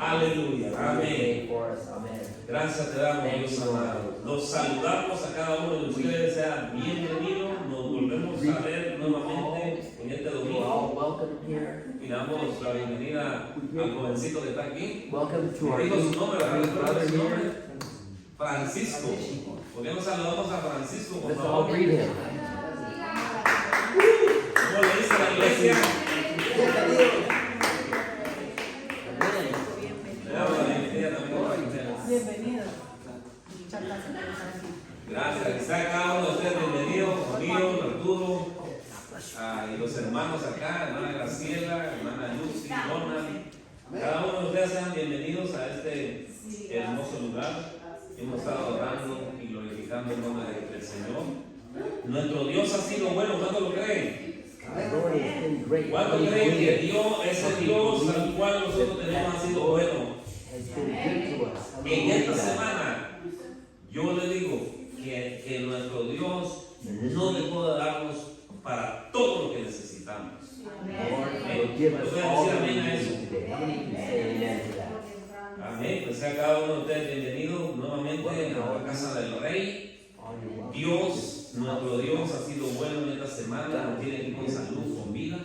Aleluya. Amén. Amen. Gracias te damos, Dios amado. Los saludamos a cada uno de ustedes. Sean bienvenidos. Nos volvemos a ver nuevamente en este You're all domingo. welcome here. Y damos la bienvenida al jovencito que está aquí. Welcome to our Digo su nombre, ¿verdad? new brother Su nombre. here. Francisco. ¿Por qué no saludamos a Francisco, por Let's all favor? greet him. ¿Cómo le dice la iglesia? Le damos la bienvenida también a ustedes. Bienvenido. Muchas gracias por estar aquí. Gracias. Está cada uno de ustedes bienvenidos. Mío, Arturo, y los hermanos acá, hermana Graciela, hermana Lucy, Donna. Cada uno de ustedes sean bienvenidos a este hermoso lugar. Hemos estado orando y glorificando el nombre del Señor. Nuestro Dios ha sido bueno. ¿Cuánto lo creen? The Lord has been great. ¿Cuánto creen que Dios, ese Dios al cual nosotros tenemos, ha sido bueno? Has been good to us. How many En believe esta that? semana, yo le digo que nuestro Dios no dejó de darnos para todo lo que necesitamos. Lord will give us all that we need today. How many can say amen to that? Amén. Pues sea cada uno de ustedes bienvenido nuevamente a la casa del Rey. All your welcome. Dios, nuestro Dios, ha sido bueno en esta semana. Nos tiene aquí con salud, con vida.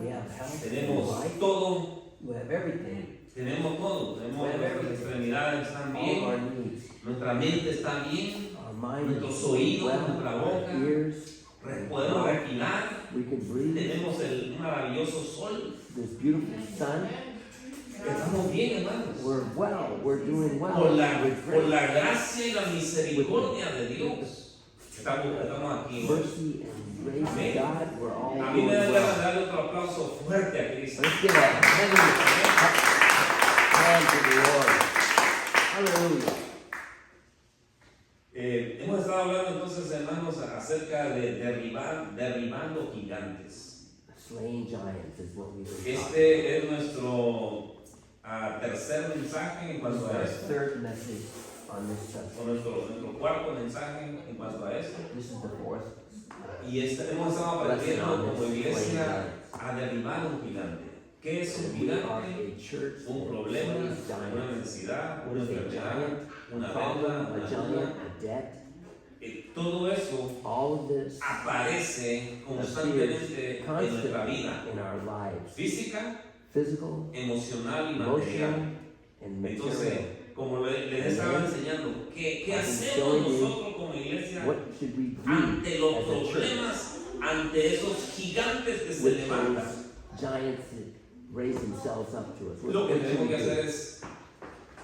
We have health, Tenemos life, todo. we have everything. Tenemos todo. Tenemos nuestras extremidades están All our bien. needs. Nuestra mente está bien. Our mind Nuestros is oídos, well, nuestra our boca. ears, Podemos respirar. we can breathe. Tenemos un maravilloso sol. This beautiful sun. Estamos bien, hermanos. We're well. We're doing well. Por We're la great. gracia y la misericordia de Dios. Estamos aquí hoy. Mercy and grace of Amén. God. We're all A mí doing me da ganas de well. darle otro aplauso fuerte a Cristo. Let's give a hand to the Lord. Hallelujah. Hemos estado hablando entonces, hermanos, acerca de derribando gigantes. Slaying giants is what we've been talking Este es nuestro tercer mensaje en about. This is cuanto our a esto. third message on this subject. O nuestro cuarto mensaje en cuanto a esto. This is the fourth. Y hemos estado Lesson aprendiendo on como this iglesia slaying a derribar un gigante. ¿Qué es un giants. We are gigante? a church Un that problema, slays una giants. necesidad, What una is a enfermedad, giant? una A deuda, problem, una a duda. giant, a debt. Todo eso All of this aparece constantemente en nuestra vida, constantly in our lives. física, Physical, emocional y emotional, material. and Entonces, material. como les estaba enseñando, ¿qué hacemos nosotros como iglesia What should we do ante los as a church problemas, ante esos gigantes que se with levantan? those giants that raise themselves up to us? Lo que What should tenemos que we hacer do? es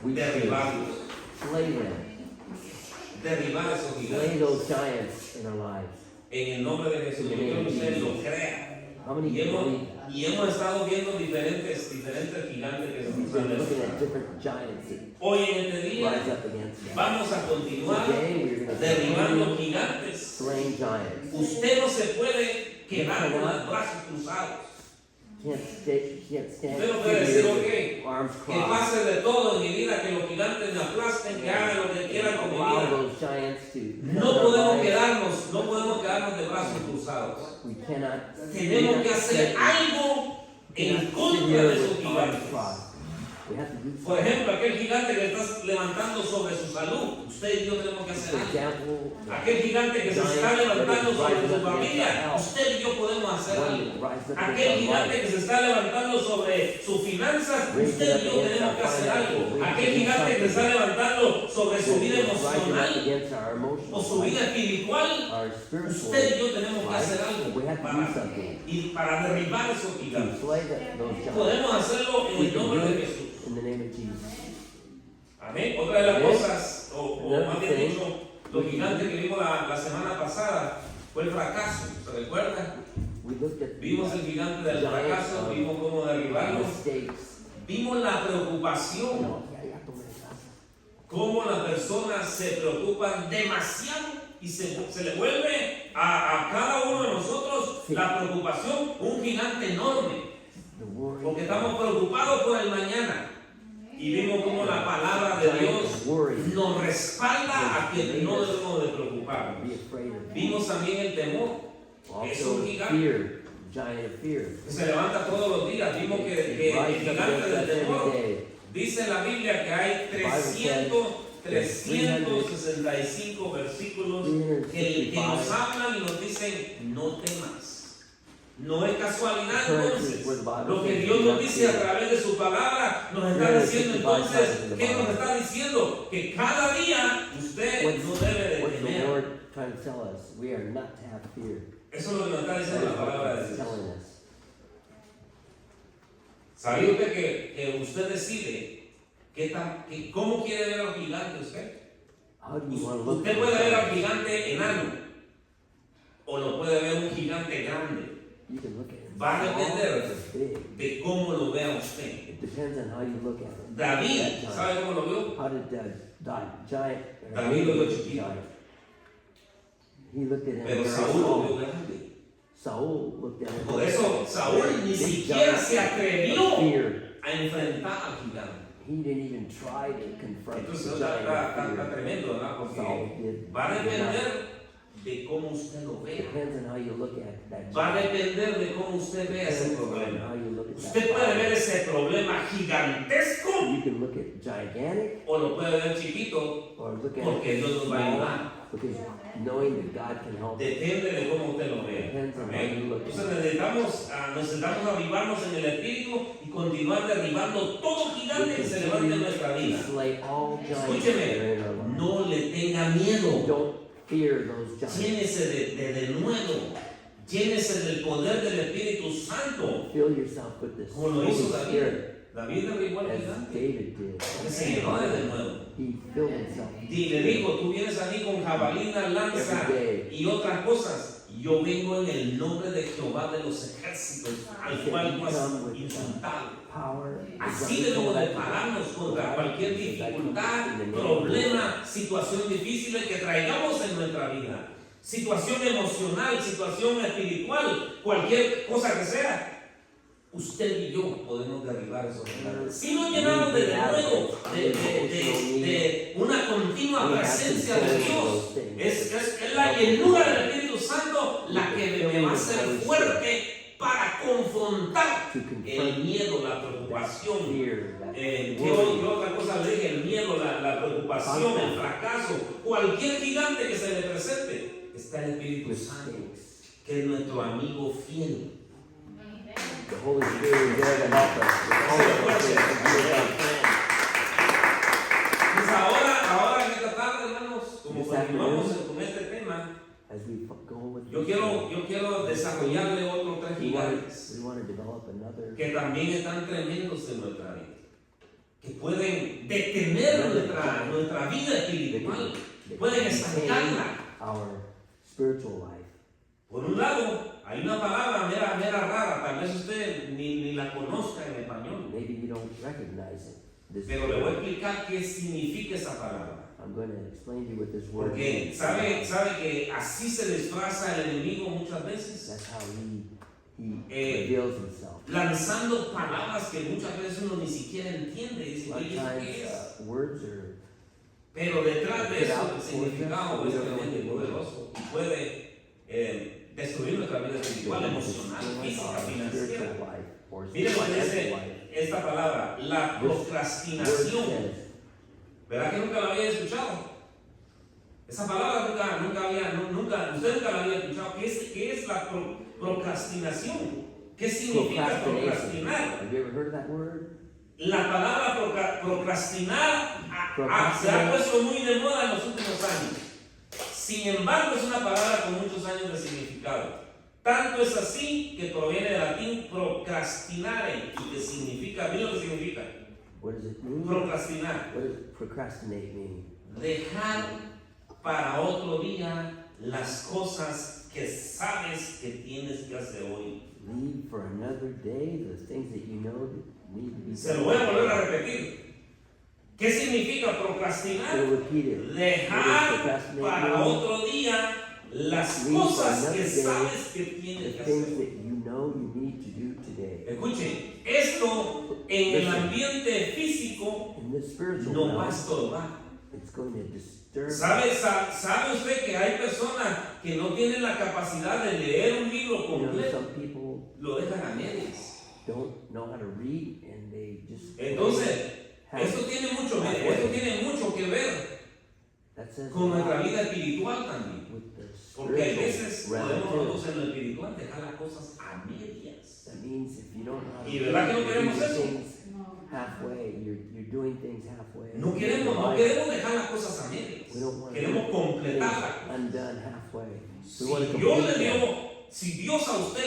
We should derribarlos, slay them, derribar esos slay gigantes. those giants in our lives. En el nombre de Jesús, yo quiero que ustedes lo crean. How many Y hemos, believe that? y hemos estado viendo diferentes gigantes que se We've nos been han looking levantado. at different giants that Hoy en este día rise up against them. vamos a continuar Today we're going to derribando continue gigantes. slaying giants. Usted no se puede quedar con los brazos cruzados. Can't stand Usted no puede decir, here ok, with arms que crossed. pase de todo en mi vida, que los gigantes me aplasten, que hagan lo que quieran con mi Allow vida. those giants to No podemos quedarnos de brazos cruzados. We cannot. Tenemos que hacer algo en contra de esos gigantes. We have to do Por something. ejemplo, aquel gigante que está levantando sobre su salud, usted y yo tenemos que hacer For algo. example, Aquel gigante que se está levantando sobre su familia, usted y yo podemos hacer one algo. that rises up Aquel against our gigante life. que se está levantando sobre sus finanzas, usted y yo tenemos que hacer algo. Aquel gigante que se está levantando sobre su vida Rising up emocional against our o emotional su vida life, espiritual, our spiritual usted y yo tenemos que hacer life. algo We have to do something para derribar esos to gigantes. slay those giants. Podemos hacerlo en We el can nombre do de it Jesús. in the name of Jesus. Amén. Otra de las Amén. cosas, o más bien dicho, los gigantes que vimos la semana pasada fue el fracaso. ¿Se recuerda? We looked at Vimos el gigante del fracaso, vimos cómo derribarlo. mistakes. Vimos la preocupación, No, ya tomé esa. cómo las personas se preocupan demasiado y se le vuelve a cada uno de nosotros Sí. la preocupación un gigante enorme. The worry. Porque estamos preocupados por el mañana. Y vimos cómo la palabra de Dios nos respalda a que no debemos de preocuparnos. Be afraid of. Vimos también el temor, es Also un gigante fear, giant of fear. que se levanta todos los días. Vimos que el Rise up gigante against del us every temor day. Dice la Biblia que hay 365 versículos que nos hablan y nos dicen no temas. No es casualidad entonces. Lo que Dios nos dice a través de su palabra nos está diciendo entonces, ¿qué nos está diciendo? Que cada día usted no debe de What's the temer. Lord trying to tell us? We are not to have fear. Eso es lo que nos está That diciendo is la palabra what de He's Dios. telling us. ¿Sabía usted que usted decide cómo quiere ver al gigante usted? How do you want to look Usted at puede ver al yourself? gigante enano o lo puede ver un gigante grande. You can look at it. Va a small depender or big. de cómo lo vea usted. It depends on how you look at it. David, That time. ¿sabe cómo lo vio? How did giant? David lo vio chiquito. He looked at him Pero very Saúl lo vio small. grande. Saul looked at him. Por eso Saúl ni Big siquiera giant se atrevió fear. a enfrentar al gigante. He didn't even try to confront Entonces the está giant está fear. tremendo, ¿verdad? Saul Porque did. va a did not. depender de cómo usted lo vea. Depends on how you look at that. Va a giant. depender de cómo usted vea ese Depends on problema. how you look at that. Usted puede ver ese problema gigantesco You can look at gigantic o lo puede ver chiquito or look at porque Dios nos va a small, ayudar. because knowing that God can help. Depende de cómo usted lo vea. Depends on how Amén. you look at Entonces it. necesitamos avivarnos en el espíritu y continuar derribando todo gigante que se levante en nuestra vida. Slay all giants that are in Escúcheme, our life. no le tenga miedo. Don't fear those giants. Llénese de nuevo. Llénese del poder del Espíritu Santo. Fill yourself with this Como lo Holy hizo David. Spirit, David derribó al as gigante. David did. Porque se llenó de nuevo. He filled himself. Y le dijo, tú vienes a mí con jabalina, lanza y otras cosas. Yo vengo en el nombre de Jehová de los ejércitos, al cual tú has insultado. Power. Así debemos de pararnos contra cualquier dificultad, problema, situación difícil que traigamos en nuestra vida. Situación emocional, situación espiritual, cualquier cosa que sea. Usted y yo podemos derribar esos gigantes. Si nos llenamos de nuevo de una continua presencia de Dios, es la llenura del Espíritu Santo la que me va a hacer fuerte para confrontar el miedo, la preocupación. ¿Qué otra cosa le dije? El miedo, la preocupación, el fracaso, cualquier gigante que se le presente. Está el Espíritu Santo, que es nuestro amigo fiel. The Holy Spirit is there to help us. The Holy Spirit is there. Pues ahora en esta tarde, hermanos, como continuamos con este tema, As we go with yo quiero desarrollarle otros tres we gigantes want to develop another. que también están tremendos en nuestra vida, que pueden detener nuestra vida espiritual, pueden estancarla. Our spiritual life. Por un lado, hay una palabra mera rara, tal vez usted ni la conozca en español, Maybe you don't recognize it. This pero le voy a explicar qué significa esa palabra. I'm going to explain to you what this word Porque means. sabe que así se disfraza el enemigo muchas veces, That's how he reveals himself. lanzando palabras que muchas veces uno ni siquiera entiende y dice, A lot oye, of ¿qué times es? words are Pero detrás de eso el significado es tremendo y poderoso y puede destruir nuestra vida espiritual, emocional, física, financiera. Mire lo que dice esta palabra, la procrastinación. ¿Verdad que nunca la había escuchado? Esa palabra usted nunca la había escuchado. ¿Qué es la procrastinación? ¿Qué significa procrastinar? Have you ever heard of that word? La palabra procrastinar se ha puesto muy de moda en los últimos años. Sin embargo, es una palabra con muchos años de significado. Tanto es así que proviene del latín procrastinare, y que significa, ¿mira lo que significa? What does it mean? Procrastinar. What does procrastinate mean? Dejar para otro día las cosas que sabes que tienes que hacer hoy. Leave for another day the things that you know that need to be Se lo voy a volver a repetir. ¿Qué significa So procrastinar? repeat it. Dejar para otro día las cosas que sabes que The tienes que things hacer. that you know you need to do today. Escuchen, esto en el ambiente físico In the spiritual no va a realm, estorbar. it's going to disturb. ¿Sabe usted que hay personas que no tienen la capacidad de leer un libro You know, completo? some people Lo dejan a medias. don't know how to read and they just Entonces, Esto tiene mucho, mire, esto tiene mucho que ver That says con a nuestra lot vida espiritual también. with the Porque a spiritual veces realm podemos too. nosotros en lo espiritual dejar las cosas a medias. That means if you don't know how to Y do verdad que no queremos eso. things No. halfway, you're doing things halfway. No queremos dejar las cosas a medias. We don't want Queremos things completarlas. undone halfway. Si We want to Dios le complete them. dio, si Dios a usted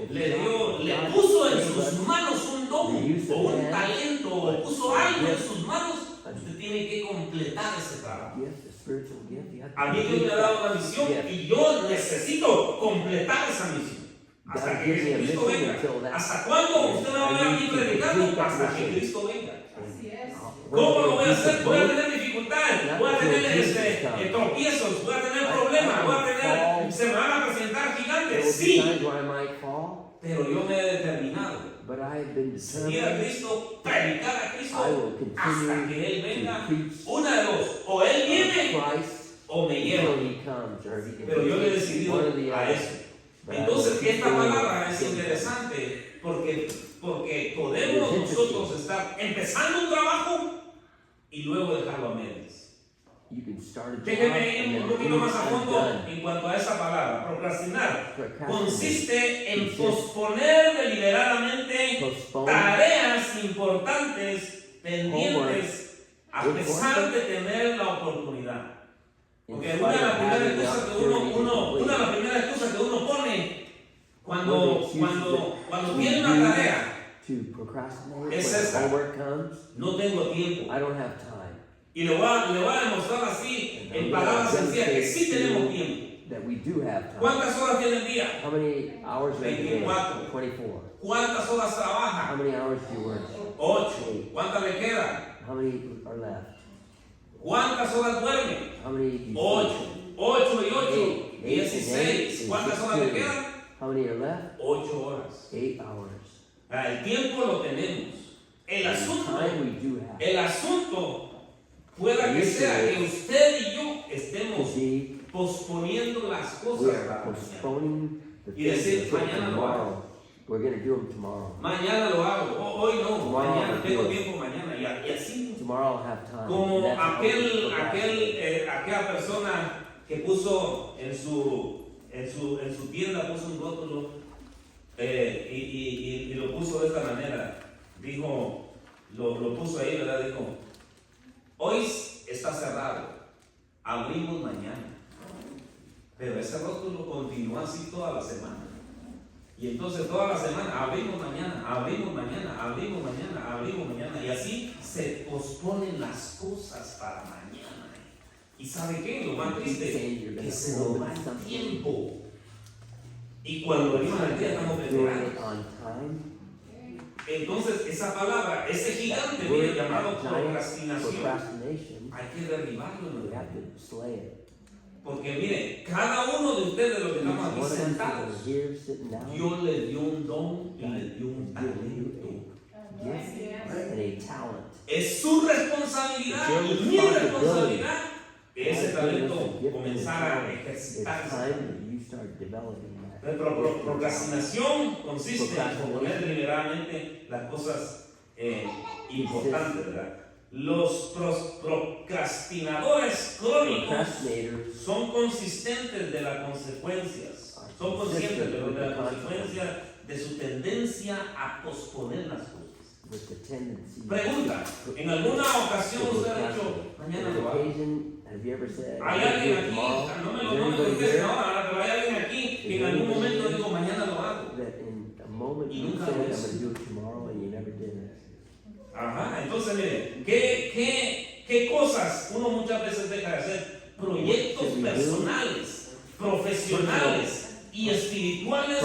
le puso en sus manos un don o un talento o puso algo en sus manos, usted tiene que completar ese trabajo. Gift, a spiritual gift, you have to A mí Dios me ha dado una misión y yo necesito completar esa misión. Hasta que Cristo venga. ¿Hasta cuándo usted me va a ver aquí predicando? Hasta que Cristo venga. Así es. ¿Cómo lo voy a hacer? Voy a tener dificultades, voy a tener tropiezos, voy a tener problemas, se me van a presentar There gigantes, will be sí, times where I might fall, pero yo me he determinado but I have been seguir a determined. Cristo, predicar a I Cristo will hasta que Él continue venga. to preach Una de dos, o Él viene Christ o me lleva. until he comes, or he Pero yo me he one decidido or the a other. eso. But I will Entonces, keep esta doing palabra it. es interesante porque podemos nosotros estar empezando un trabajo y luego dejarlo a medias. You can start a job Déjeme and ir then un poquito más a fondo undone. en cuanto a esa palabra. Procrastinar consiste en Consiste posponer deliberadamente Postpone tareas importantes pendientes a Homework. pesar de tener la oportunidad. Porque in una de spite las of primeras having the cosas que opportunity to una de las complete. primeras cosas que uno pone cuando One tiene una tarea, to procrastinate when Es the esa. homework comes, no tengo tiempo. I don't have time. Y le voy a demostrar así, en palabras sencillas, que sí tenemos tiempo. That we do have time. ¿Cuántas horas tiene el día? How many hours are in a day? 24. 24. ¿Cuántas horas How trabaja? many hours do you work? 8. ¿Cuántas le quedan? How many are left? ¿Cuántas horas duerme? How many do you 8. sleep? 8 y 8. Eight. 16. ¿Cuántas horas le quedan? How many are left? 8 horas. 8 hours. El tiempo lo tenemos. El And asunto, time we do have. el asunto pueda que sea que usted y yo estemos Could be posponiendo las we cosas are para mañana. postponing the Y things decir, that mañana lo tomorrow. We're going to do them tomorrow. Mañana lo hago. Hoy no. Tomorrow Mañana I'll tengo do it. tiempo mañana. Y así. Tomorrow I'll have time. Como And that's how we procrastinate. aquella persona que puso en su tienda, puso un rótulo y lo puso de esta manera. Dijo, lo puso ahí, ¿verdad? Dijo, hoy está cerrado, abrimos mañana. Pero ese rótulo continuó así toda la semana. Y entonces toda la semana, abrimos mañana, abrimos mañana, abrimos mañana, abrimos mañana. Y así se posponen las cosas para mañana. ¿Y sabe qué? Lo más triste, que se nos va el tiempo. Y cuando venimos al día estamos Doing preparados. it on time. Entonces esa palabra, ese gigante Word, llamado giant procrastinación, procrastination. hay que derribarlo en We el have to slay it. Porque mire, cada uno de ustedes, los que estamos One aquí of us that sentados, are here sitting down, Dios le dio un don y le dio un give talento. you a gift and a talent. Es su responsabilidad y mi responsabilidad que ese talento comenzara a It's ejercitarse. time that you start developing that. La procrastinación consiste en posponer deliberadamente las cosas importantes, ¿verdad? Los procrastinadores crónicos Procrastinators son consistentes de las consecuencias, son conscientes de la consecuencia de su tendencia a posponer las cosas. with the tendency Pregunta, ¿en alguna ocasión usted ha dicho, mañana lo hago? occasion, have you ever said, Hay "I'm gonna do alguien it aquí, tomorrow"? no me Is lo there anybody contesten here ahora, pero hay alguien aquí que en algún momento dijo, mañana lo hago. that in a moment Y you nunca said, lo "I'm hizo? going to do it tomorrow," and you never did it? Ajá, entonces mire, ¿qué cosas uno muchas veces deja de hacer? Proyectos personales, profesionales y espirituales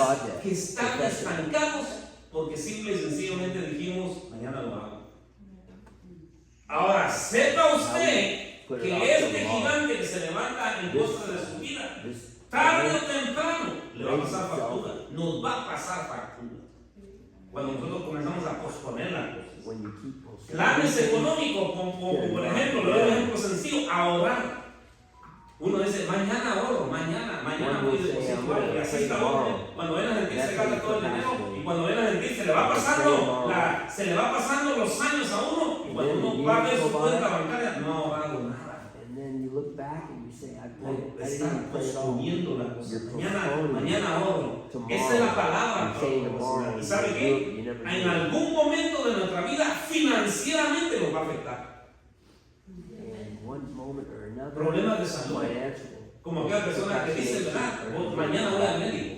que están estancados porque simple y sencillamente dijimos, mañana lo hago. Ahora, sepa usted que este gigante que se levanta en contra de su vida, This tarde o temprano le va a pasar factura, nos va a pasar factura. Cuando nosotros comenzamos a posponer las cosas. when you keep postponing Planes things, económicos, como por ejemplo, le doy un ejemplo sencillo, ahorrar. Uno dice, mañana ahorro, mañana voy a depositar. Y así está uno. Cuando ven a sentir se gasta todo el dinero. Y cuando ven a sentir se le va pasando los años a uno. Y cuando uno va a ver su cuenta bancaria, no hago nada. And then you look back and you say, I didn't Están even play it all. construyendo la cosa. You're Mañana ahorro. tomorrow. Esa es la palabra. I'm saying tomorrow. ¿Y sabe qué? You never En do. algún momento de nuestra vida financieramente nos va a afectar. And one moment or another, Problemas de salud. financial. Como aquella persona que dice, ¿verdad? Mañana voy al médico.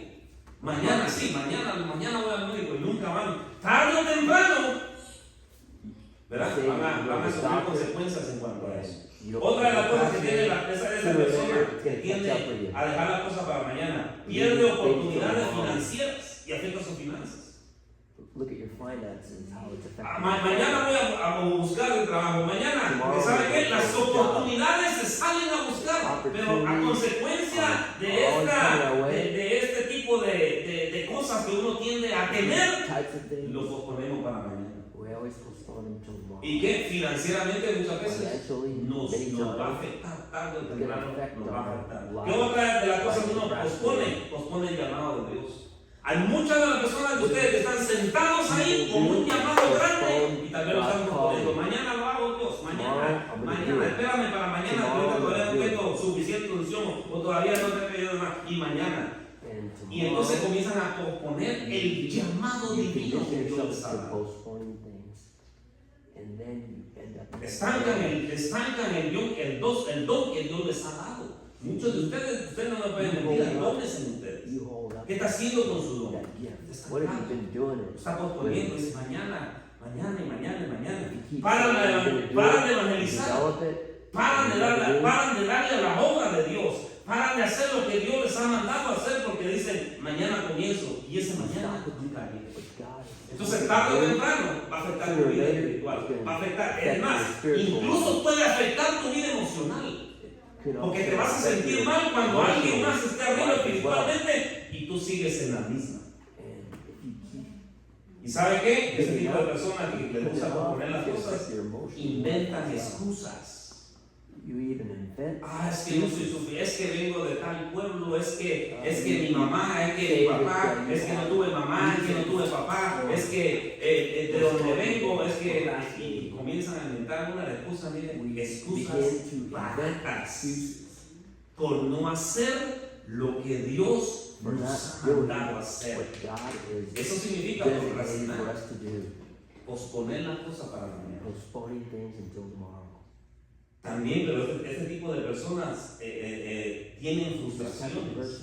Mañana sí, mañana voy al médico y nunca van. Tarde o temprano, ¿verdad? Van a sufrir consecuencias en cuanto a eso. Otra de las cosas que tiene esa persona que tiende a dejar las cosas para mañana, pierde oportunidades financieras y afecta sus finanzas. Look at your finances, how it's affecting. Mañana voy a buscar el trabajo. Mañana, porque ¿sabe qué? Las oportunidades se salen a buscar, pero a consecuencia de este tipo de cosas que uno tiende a tener, Types of things. lo posponemos para mañana. We always postpone them till tomorrow. Y que financieramente muchas veces Financially, nos many va a times, afectar tarde o it's gonna temprano, affect nos va a afectar. our ¿Qué otra de las cosas que uno life. pospone el llamado de Dios? Hay muchas de las personas de ustedes que están sentados ahí con un llamado grande y tal vez lo están posponiendo. Mañana lo hago, Dios, mañana, espérame para mañana, porque ahorita todavía no tengo suficiente unción o todavía no te he pedido más. Y mañana. And Y entonces tomorrow, comienzan a posponer el llamado you divino condition que Dios les yourself ha to dado. postponing things. And then you end up Estancan el don que Dios les ha dado. Muchos de ustedes no me pueden mentir, hay dones en ustedes. you hold up ¿Qué está haciendo con su don? that gift. What have you been doing? Está posponiendo, dice mañana. If you keep Paran saying you're gonna de do it, evangelizar, develop it, paran de darle a la obra de Dios, paran de hacer lo que Dios les ha mandado a hacer porque dicen mañana comienzo y ese mañana nunca viene. but God is Entonces tarde o temprano va a afectar tu vida espiritual, va a afectar, es más, incluso puede afectar tu vida emocional. Porque te vas a sentir mal cuando alguien más esté arriba espiritualmente y tú sigues en la misma. ¿Y sabe qué? Ese tipo de personas que les gusta posponer las cosas inventan excusas. Es que no soy suficiente, es que vengo de tal pueblo, es que mi mamá, es que mi papá, es que no tuve mamá, es que no tuve papá, es que de donde vengo, es que y comienzan a inventar una excusa, miren, excusas baratas por no hacer lo que Dios nos ha mandado a hacer. Eso significa procrastinar, posponer la cosa para mañana. También, pero este tipo de personas tienen frustraciones,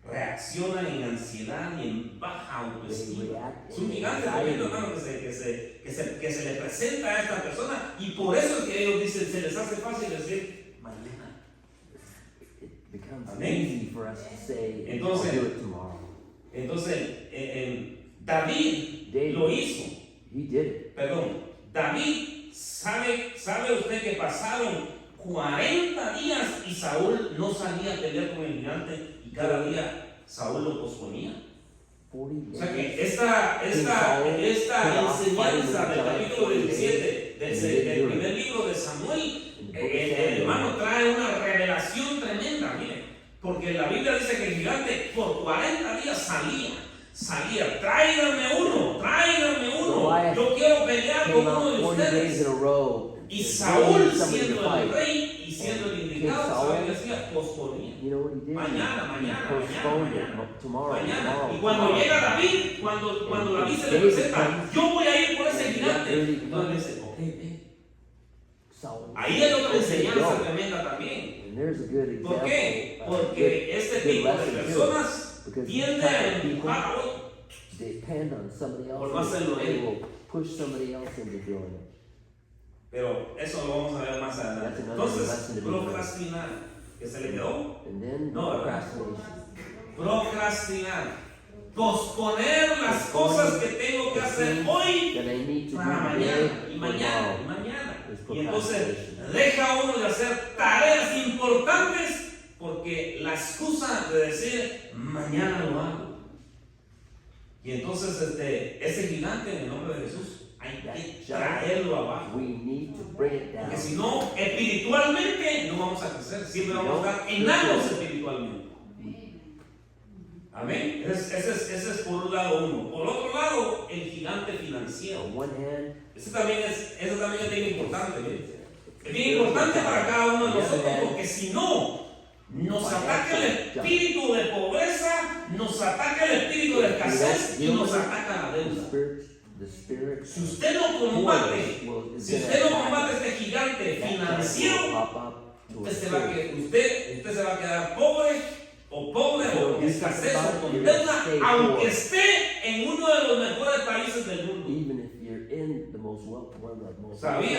reaccionan en ansiedad y en baja autoestima. Es un gigante tremendo, hermano, que se le presenta a esta persona y por eso es que ellos dicen, se les hace fácil decir mañana. Amén. Entonces, David lo hizo. David, ¿sabe usted que pasaron 40 días y Saúl no salía a pelear con el gigante y cada día Saúl lo posponía? O sea que esta enseñanza del capítulo 17 del primer libro de Samuel, el hermano trae una revelación tremenda, mire, porque la Biblia dice que el gigante por 40 días salía, tráiganme uno, yo quiero pelear con uno de ustedes. Y Saúl, siendo el rey y siendo el indicado, Saúl decía, posponía. Mañana. Y cuando llega David, cuando David se le presenta, yo voy a ir por ese gigante. Entonces dice, ok, ve. Ahí hay otra enseñanza tremenda también. ¿Por qué? Porque este tipo de personas tienden a empujar a otro por no hacerlo él. Pero eso lo vamos a ver más adelante. Entonces, procrastinar, ¿qué se le quedó? No, ¿verdad? Procrastinar, posponer las cosas que tengo que hacer hoy para mañana y mañana. Y entonces deja uno de hacer tareas importantes porque la excusa de decir mañana lo hago. Y entonces ese gigante en el nombre de Jesús, hay that que giant, traerlo abajo. we need to bring it down. Porque si no, espiritualmente no vamos a crecer. Siempre vamos a estar enanos espiritualmente. Amén. Ese es por un lado uno. Por otro lado, el gigante financiero. On one hand, Eso también es bien importante. ¿Eh? Es bien importante para cada uno de nosotros, porque si no, nos ataca el espíritu de pobreza, nos ataca el espíritu de escasez y nos ataca la deuda. Si usted no combate, este gigante financiero, usted se va a quedar pobre o escasez o con deuda, aunque esté en uno de los mejores países del mundo. ¿Sabía?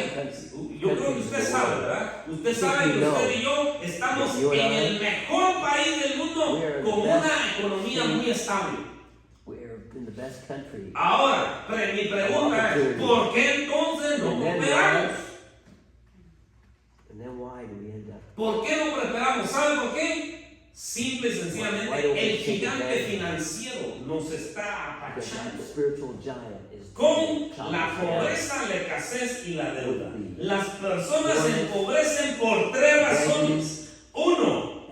Yo creo que usted sabe, ¿verdad? Usted sabe que usted y yo estamos en el mejor país del mundo con una economía muy estable. Ahora, mi pregunta es, ¿por qué entonces no prosperamos? ¿Por qué no prosperamos? ¿Sabe por qué? Simple y sencillamente, el gigante financiero nos está apachando con la pobreza, la escasez y la deuda. Las personas se empobrecen por tres razones. Uno,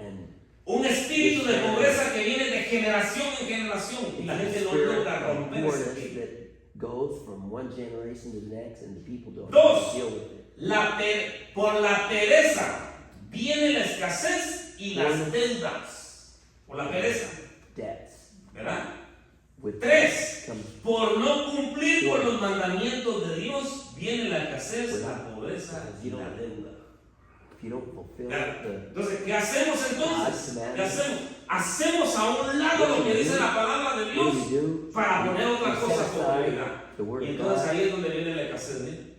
un espíritu de pobreza que viene de generación en generación y la gente no logra romper ese espíritu. Dos, por la pereza viene la escasez y las deudas. Por la pereza, ¿verdad? Tres, por no cumplir con los mandamientos de Dios viene la escasez, la pobreza y la deuda. Entonces, ¿qué hacemos entonces? ¿Qué hacemos? Hacemos a un lado lo que dice la palabra de Dios para poner otras cosas por prioridad. Y entonces ahí es donde viene la escasez, ¿eh?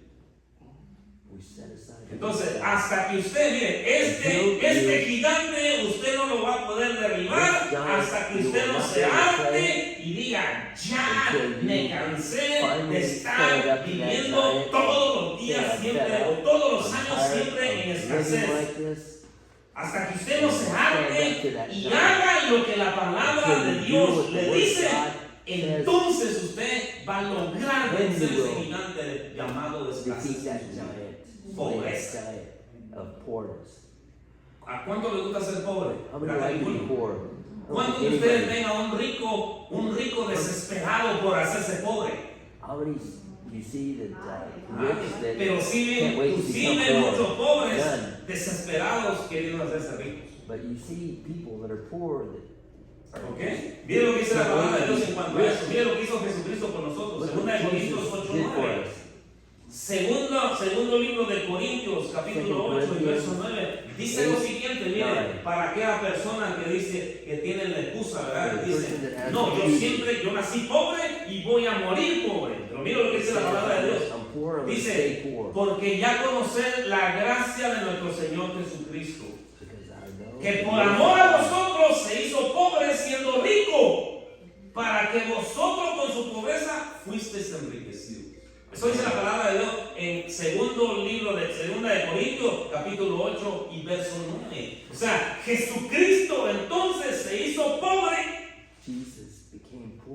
Entonces, hasta que usted, mire, este gigante usted no lo va a poder derribar hasta que usted no se harte y diga, ya me cansé de estar viviendo todos los días siempre o todos los años siempre en escasez. Hasta que usted no se harte y haga lo que la palabra de Dios le dice, entonces usted va a lograr vencer ese gigante llamado escasez. Pobreza. ¿A cuánto le gusta ser pobre? ¿Cuántos de ustedes ven a un rico desesperado por hacerse pobre? Pero sí ven muchos pobres desesperados queriendo hacerse ricos. ¿Okay? Mire lo que dice la palabra de Dios en cuanto a eso. Mire lo que hizo Jesucristo por nosotros. Segunda de Corintios 8:9. Segundo libro de Corintios, capítulo 8 y verso 9, dice lo siguiente, mire, para aquella persona que dice que tiene la excusa, ¿verdad? Dice, no, yo nací pobre y voy a morir pobre. Pero mire lo que dice la palabra de Dios. Dice, porque ya conocer la gracia de nuestro Señor Jesucristo, que por amor a vosotros se hizo pobre siendo rico, para que vosotros con su pobreza fuisteis enriquecidos. Eso dice la palabra de Dios en segundo libro de Segunda de Corintios, capítulo 8 y verso 9. O sea, Jesucristo entonces se hizo pobre.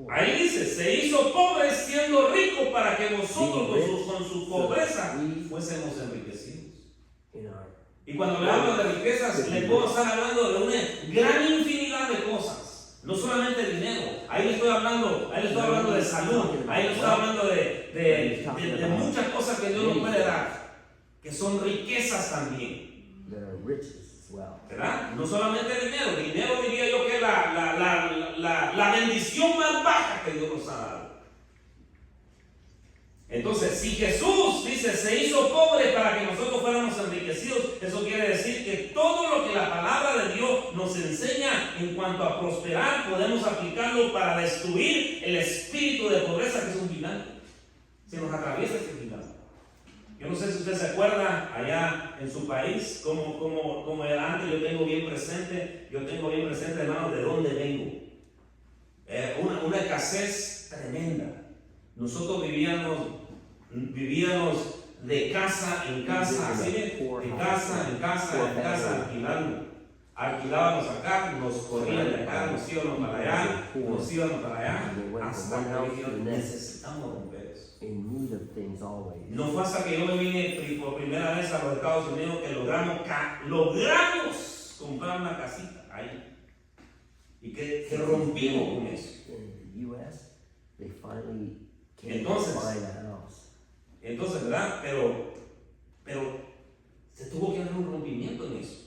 Ahí dice, se hizo pobre siendo rico para que nosotros con su pobreza fuésemos enriquecidos. Y cuando le hablo de riquezas, le puedo estar hablando de una gran infinidad de cosas. No solamente dinero, ahí le estoy hablando de salud, ahí le estoy hablando de muchas cosas que Dios nos puede dar, que son riquezas también. ¿Verdad? No solamente dinero diría yo que es la bendición más baja que Dios nos ha dado. Entonces, si Jesús dice se hizo pobre para que nosotros fuéramos enriquecidos, eso quiere decir que todo lo que la palabra de Dios nos enseña en cuanto a prosperar, podemos aplicarlo para destruir el espíritu de pobreza que es un gigante. Se nos atraviesa este gigante. Yo no sé si usted se acuerda allá en su país, cómo era antes. Yo tengo bien presente, hermanos, de dónde vengo. Una escasez tremenda. Nosotros vivíamos de casa en casa, así de casa en casa, alquilábamos acá, nos corrían de acá, nos íbamos para allá, hasta que dijeron, necesitamos romper eso. in need of things always. No fue hasta que yo me vine por primera vez a los Estados Unidos que logramos comprar una casita ahí. Y que rompimos con eso. In the U.S., they finally came Entonces, to find a house. Entonces, ¿verdad? Pero se tuvo que haber un rompimiento en eso.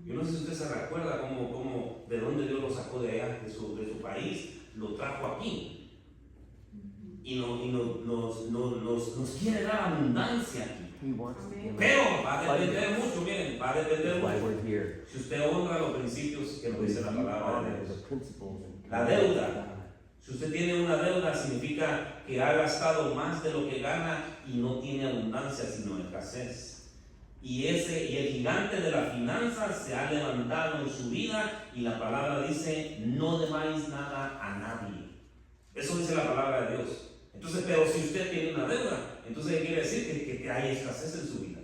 Yo no sé si usted se recuerda de dónde Dios lo sacó de allá, de su país, lo trajo aquí. Y nos quiere dar abundancia aquí. He wants to give us Pero va a depender mucho, miren, va a depender That's why mucho. we're here. Si usted honra los principios que nos But if dice la you palabra de honor the Dios. principles and La commandments deuda. of God, Si usted tiene una deuda, significa que ha gastado más de lo que gana y no tiene abundancia, sino escasez. Y el gigante de las finanzas se ha levantado en su vida y la palabra dice, no debáis nada a nadie. Eso dice la palabra de Dios. Entonces, pero si usted tiene una deuda, entonces quiere decir que hay escasez en su vida.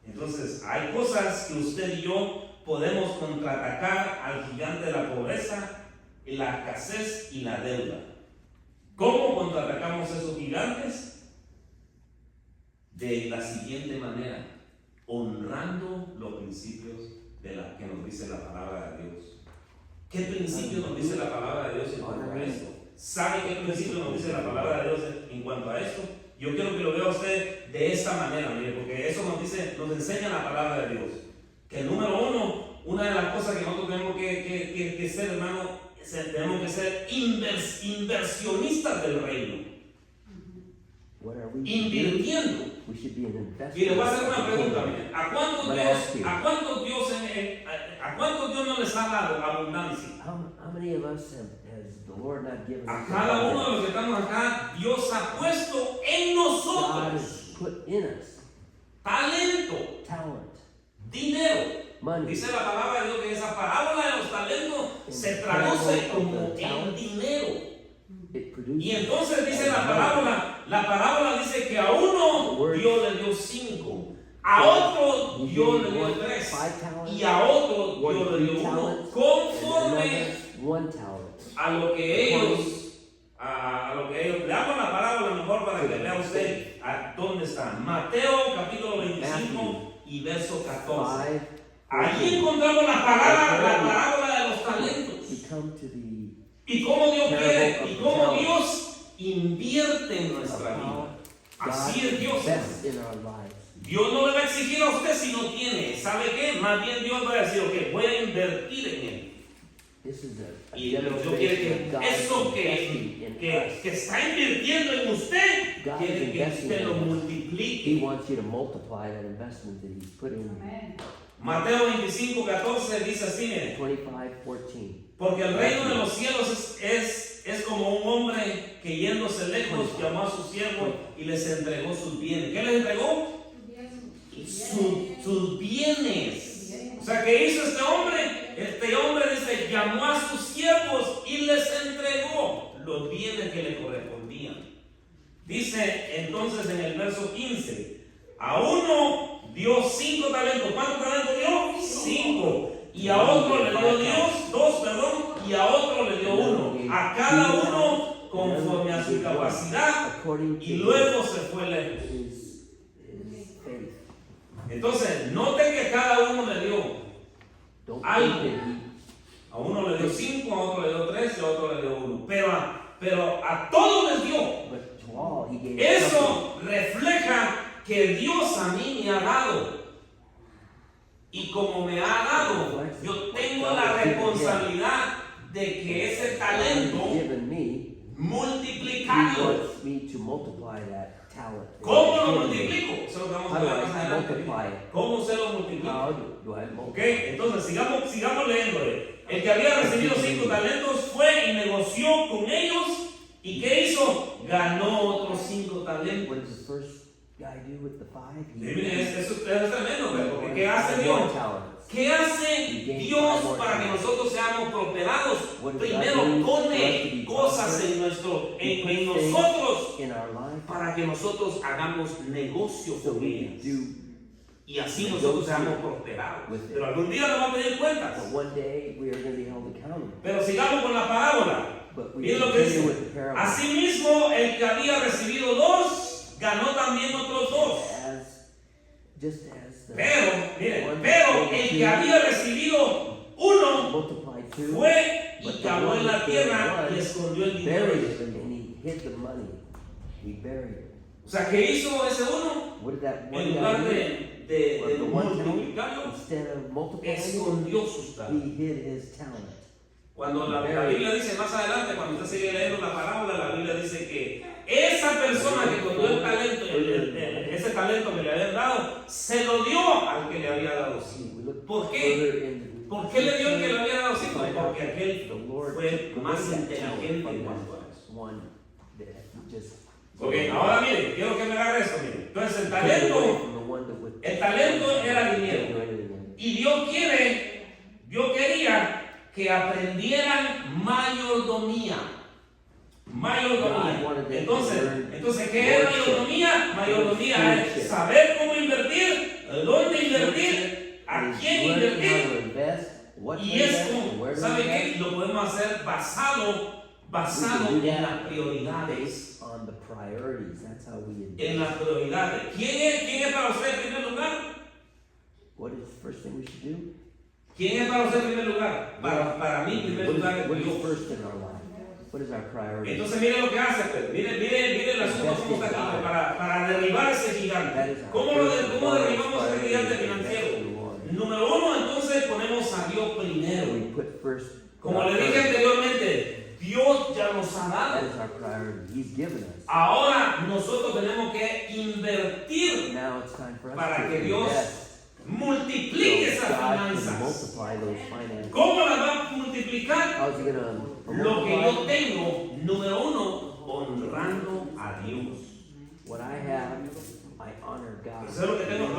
Entonces, hay cosas que usted y yo podemos contraatacar al gigante de la pobreza, la escasez y la deuda. ¿Cómo contraatacamos esos gigantes? De la siguiente manera, honrando los principios que nos dice la palabra de Dios. ¿Qué principio nos dice la palabra de Dios en cuanto a esto? ¿Sabe qué principio nos dice la palabra de Dios en cuanto a esto? Yo quiero que lo vea usted de esta manera, mire, porque eso nos enseña la palabra de Dios. Que el número uno, una de las cosas que nosotros tenemos que ser, hermano, tenemos que ser inversionistas del reino. what are we Invirtiendo. We should be an investor. Y le voy a hacer una pregunta, mire. ¿A cuántos Dios no les ha dado abundancia? How many of us has the Lord not given A us cada uno abundance? de los que estamos acá, Dios ha puesto en God nosotros has put in us talento, talent, dinero. money. Dice la palabra de Dios que esa parábola de los talentos se traduce como en dinero. It produces. Y entonces dice la parábola dice que a uno Dios le dio 5, a otro Dios le dio 3 y a otro Dios le dio 1, conforme one talent. a lo que ellos le damos la parábola mejor para que vea usted a dónde está. Mateo capítulo 25 y verso 14. Ahí encontramos la parábola de los talentos. We come to the Y cómo Dios quiere, y cómo Dios invierte en nuestra vida. Así es Dios. best in our lives. Dios no le va a exigir a usted si no tiene. ¿Sabe qué? Más bien Dios va a decir, ok, voy a invertir en él. This is a Y Dios quiere demonstration que of God eso investing in us. que está invirtiendo en usted, God quiere is que investing usted lo in us. He multiplique. wants you to multiply that investment that He's put in Mateo 25, 14 dice así, miren. 25:14. Porque el reino de los cielos es como un hombre que yéndose lejos llamó a sus siervos y les entregó sus bienes. ¿Qué les entregó? Sus bienes. O sea, ¿qué hizo este hombre? Este hombre dice, llamó a sus siervos y les entregó los bienes que le correspondían. Dice entonces en el verso 15, a uno dio 5 talentos. ¿Cuántos talentos dio? 5. Y a otro le dio dos, y a otro le dio 1. A cada uno conforme a su capacidad, y luego se fue lejos. His faith. Entonces, note que cada uno le dio Don't algo. think that A uno le dio 5, a otro le dio 3 y a otro le dio 1. Pero a todos les dio. but to all He gave something. Eso refleja que Dios a mí me ha dado. Y como me ha dado, yo tengo la responsabilidad de que ese talento Given me, He multiplicarlo. wants me to multiply that talent. ¿Cómo lo multiplico? Eso es lo que vamos a How do ver I más adelante. multiply it? ¿Cómo se lo multiplica? How do I Ok, multiply? entonces sigamos leyéndole. El que había recibido 5 talentos fue y negoció con ellos. ¿Y qué hizo? Ganó otros 5 talentos. What does the first guy do with the 5? Y miren, eso es tremendo, ¿verdad? Porque ¿qué hace Dios? ¿Qué hace Dios para que nosotros seamos prosperados? Primero pone cosas en nosotros para que nosotros hagamos negocio So con we ellas. can do. Y así nosotros seamos prosperados. Pero algún día nos va a pedir cuentas. But one day we are going to be held accountable. Pero sigamos con la parábola. But we Miren lo que continue with the dice. parable. Asimismo, el que había recibido 2, ganó también otros 2. Just as the Pero, miren, one pero that el que two había recibido 1 multiplied two, fue y but the cavó en one la that tierra one y escondió el dinero. buried it, and he hid the money. He buried it. O sea, ¿qué hizo ese 1? What did that En one lugar guy do? de What the one talent? multiplicarlo, Instead of multiplying it, escondió sus he talentos. hid his talent. Cuando la Biblia dice más adelante, cuando usted sigue leyendo la parábola, la Biblia dice que esa persona que cogió el talento, ese talento que le habían dado, se lo dio al que le había dado 5. ¿Por qué? ¿Por qué le dio al que le había dado 5? Porque aquel fue más inteligente en cuanto a eso. Ok, ahora miren, quiero que me agarre esto, miren. Entonces el talento era dinero. Y Dios quería que aprendieran mayordomía. Entonces, ¿qué es mayordomía? Mayordomía es saber cómo invertir, dónde invertir, a quién invertir. Y esto, ¿sabe qué? Lo podemos hacer basado en las prioridades. En las prioridades. ¿Quién es para usted en primer lugar? What is the first thing we should do? ¿Quién es para usted en primer lugar? Para mí, en primer lugar es What is Dios. first in our life? What is our priority? Entonces mire lo que hace, pues. Mire el asunto cómo está aquí, para derribar ese gigante. ¿Cómo derribamos ese gigante financiero? Número 1, entonces ponemos a Dios primero. We put first. Como le dije anteriormente, Dios ya nos ha That dado. is our priority. He's given us. Ahora nosotros tenemos que invertir Now it's time for us para to que Dios invest. multiplique So esas God can finanzas. multiply those finances. ¿Cómo las va a multiplicar? How's he gonna Lo que yo multiply? tengo, número 1, honrando a Dios. What I have, I honor God. Eso es lo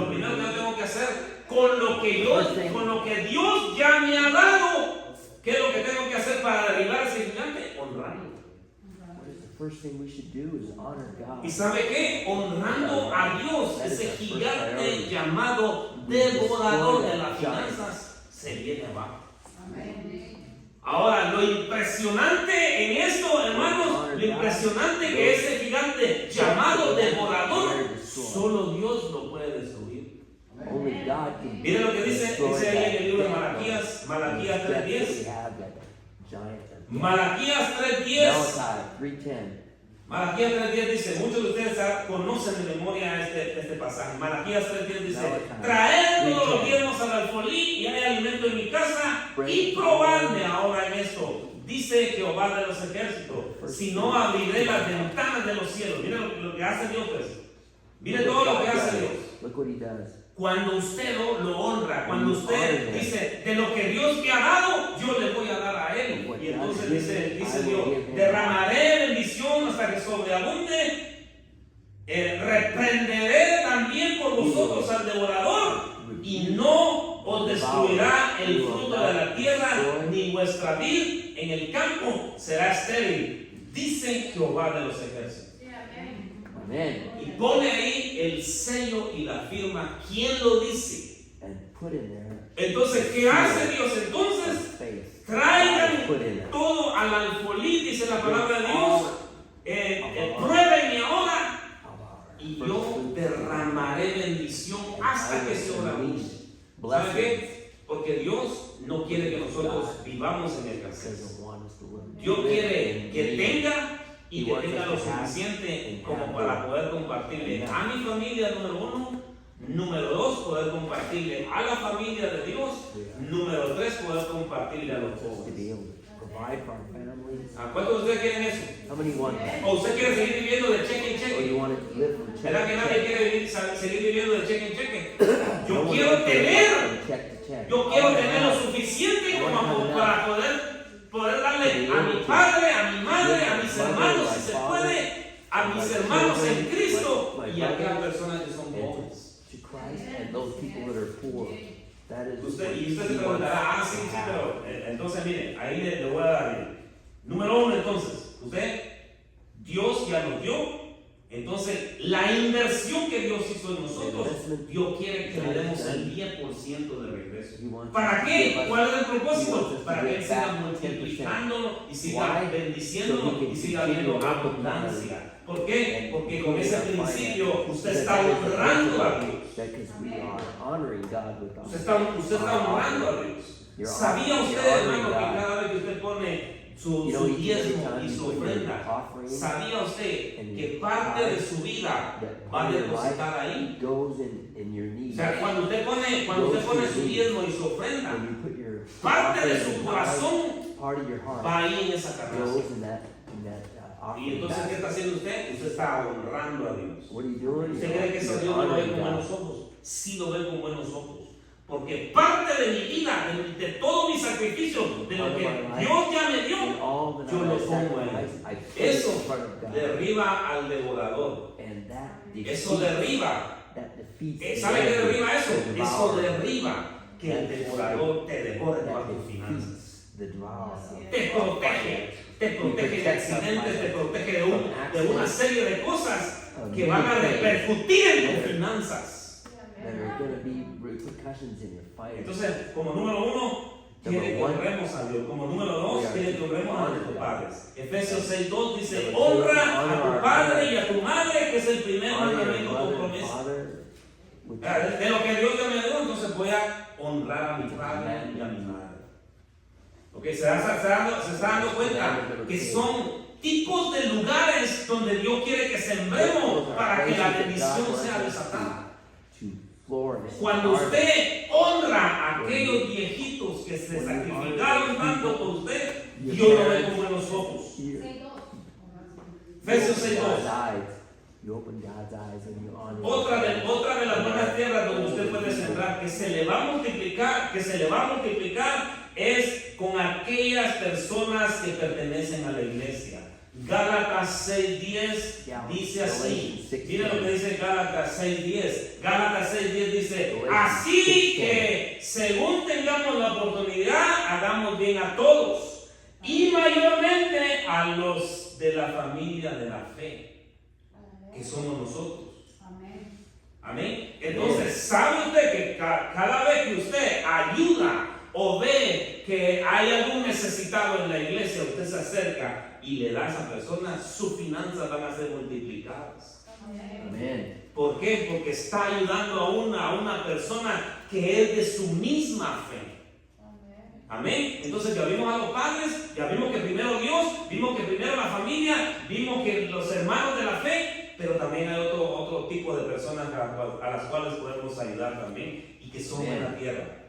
primero que yo tengo que hacer con lo que Dios ya me ha dado. ¿Qué es lo que tengo que hacer para derribar ese gigante? Honrarlo. What is the first thing we should do is honor God. ¿Y sabe qué? Honrando a Dios, ese gigante llamado devorador de las finanzas, se viene abajo. Ahora, lo impresionante en esto, hermanos, lo impresionante que ese gigante llamado devorador, solo Dios lo puede destruir. Only God can Miren lo que dice destroy ahí en that el libro de death. Malaquías, Malaquías Death that 3:10. we have, that giant of death. Malaquías 3:10. Malachi 3:10. Malaquías 3:10 dice, muchos de ustedes conocen de memoria este pasaje. Malaquías 3:10 dice, traed todos los viernes al alfolí y hay alimento en mi casa y probadme ahora en esto. Dice Jehová de los ejércitos, si no abriré las ventanas de los cielos. Miren lo que hace Dios, pues. Miren todo lo que hace Dios. Look what he does. Cuando usted lo honra, cuando usted dice, de lo que Dios me ha dado, yo le voy a dar a Él. Y entonces dice Dios, derramaré bendición hasta que sobreabunde, reprenderé también por vosotros al devorador, y no os destruirá el fruto de la tierra, ni vuestra vid en el campo será estéril, dice Jehová de los ejércitos. Amen. Y pone ahí el sello y la firma. ¿Quién lo dice? And put in there Entonces, ¿qué hace Dios? Entonces, faith. traigan Put in there. todo al alfolí, dice la palabra de Dios. Pruébenme ahora y yo derramaré bendición hasta que sobreabunde. ¿Sabe qué? Porque Dios no quiere que nosotros vivamos en escasez. Dios quiere que tenga y que tenga lo suficiente como para poder compartirle a mi familia, número 1, número 2, poder compartirle a la familia de Dios, número 3, poder compartirle a los To pobres. be able to provide for our families. ¿A cuántos de ustedes quieren eso? How many want that? ¿O usted quiere seguir viviendo de cheque en Or cheque? you want to live from check ¿Verdad que to nadie check? quiere seguir viviendo de cheque en cheque? No Yo one quiero wants to live tener, from check to check. yo quiero tener lo suficiente como para poder darle a mi padre, a mi madre, a mis hermanos, si se puede, a mis hermanos en Cristo y a aquellas personas que son pobres. To Christ and those people that are poor. That is Usted what se he wants preguntará, us sí, to sí, have. pero entonces mire, ahí le voy a dar. Número 1, entonces, usted, Dios ya nos dio, Entonces, la inversión que Dios hizo en nosotros, Dios quiere que le demos el 10% de regreso. ¿Para qué? ¿Cuál es el propósito? Para que Él siga multiplicándolo y siga bendiciendo y siga habiendo abundancia. ¿Por qué? Porque con ese principio usted está honrando a Dios. Usted está honrando a Dios. ¿Sabía usted, hermano, que cada vez que usted pone su diezmo y su ofrenda, sabía usted que parte de su vida va a depositar ahí? O sea, cuando usted pone su diezmo y su ofrenda, parte de su corazón va ahí en esa canasta. Y entonces, ¿qué está haciendo usted? Usted está honrando a Dios. ¿Usted cree que ese Dios no lo ve con buenos ojos? Sí lo ve con buenos ojos. Porque parte de mi vida, de todo mi sacrificio, de lo que Dios ya me dio, yo lo pongo en Él. Eso derriba al devorador. Eso derriba. ¿Sabe qué derriba eso? Eso derriba que el devorador te devore todas tus finanzas. Te protege de accidentes, te protege de una serie de cosas que van a repercutir en tus finanzas. Entonces, como número uno, quiere que honremos a Dios. Como número dos, quiere que honremos a nuestros padres. Efesios 6:2 dice: honra a tu padre y a tu madre, que es el primer mandamiento con promesa. De lo que Dios ya me dio, entonces voy a honrar a mi padre y a mi madre. Okay, se está dando cuenta que son tipos de lugares donde Dios quiere que sembremos para que la bendición sea desatada. Cuando usted honra a aquellos viejitos que se sacrificaron tanto por usted, Dios lo ve con buenos ojos. Efesios 6:2. Otra de las buenas tierras donde usted puede sembrar, que se le va a multiplicar, es con aquellas personas que pertenecen a la iglesia. Gálatas 6:10 dice así. Mira lo que dice Gálatas 6:10. Gálatas 6:10 dice: así que según tengamos la oportunidad, hagamos bien a todos, y mayormente a los de la familia de la fe, que somos nosotros. Amén. Entonces, ¿sabe usted que cada vez que usted ayuda o ve que hay algún necesitado en la iglesia, usted se acerca y le da a esa persona, sus finanzas van a ser multiplicadas? Amén. ¿Por qué? Porque está ayudando a una persona que es de su misma fe. Amén. Entonces ya vimos a los padres, ya vimos que primero Dios, vimos que primero la familia, vimos que los hermanos de la fe, pero también hay otro tipo de personas a las cuales podemos ayudar también, y que son de la tierra.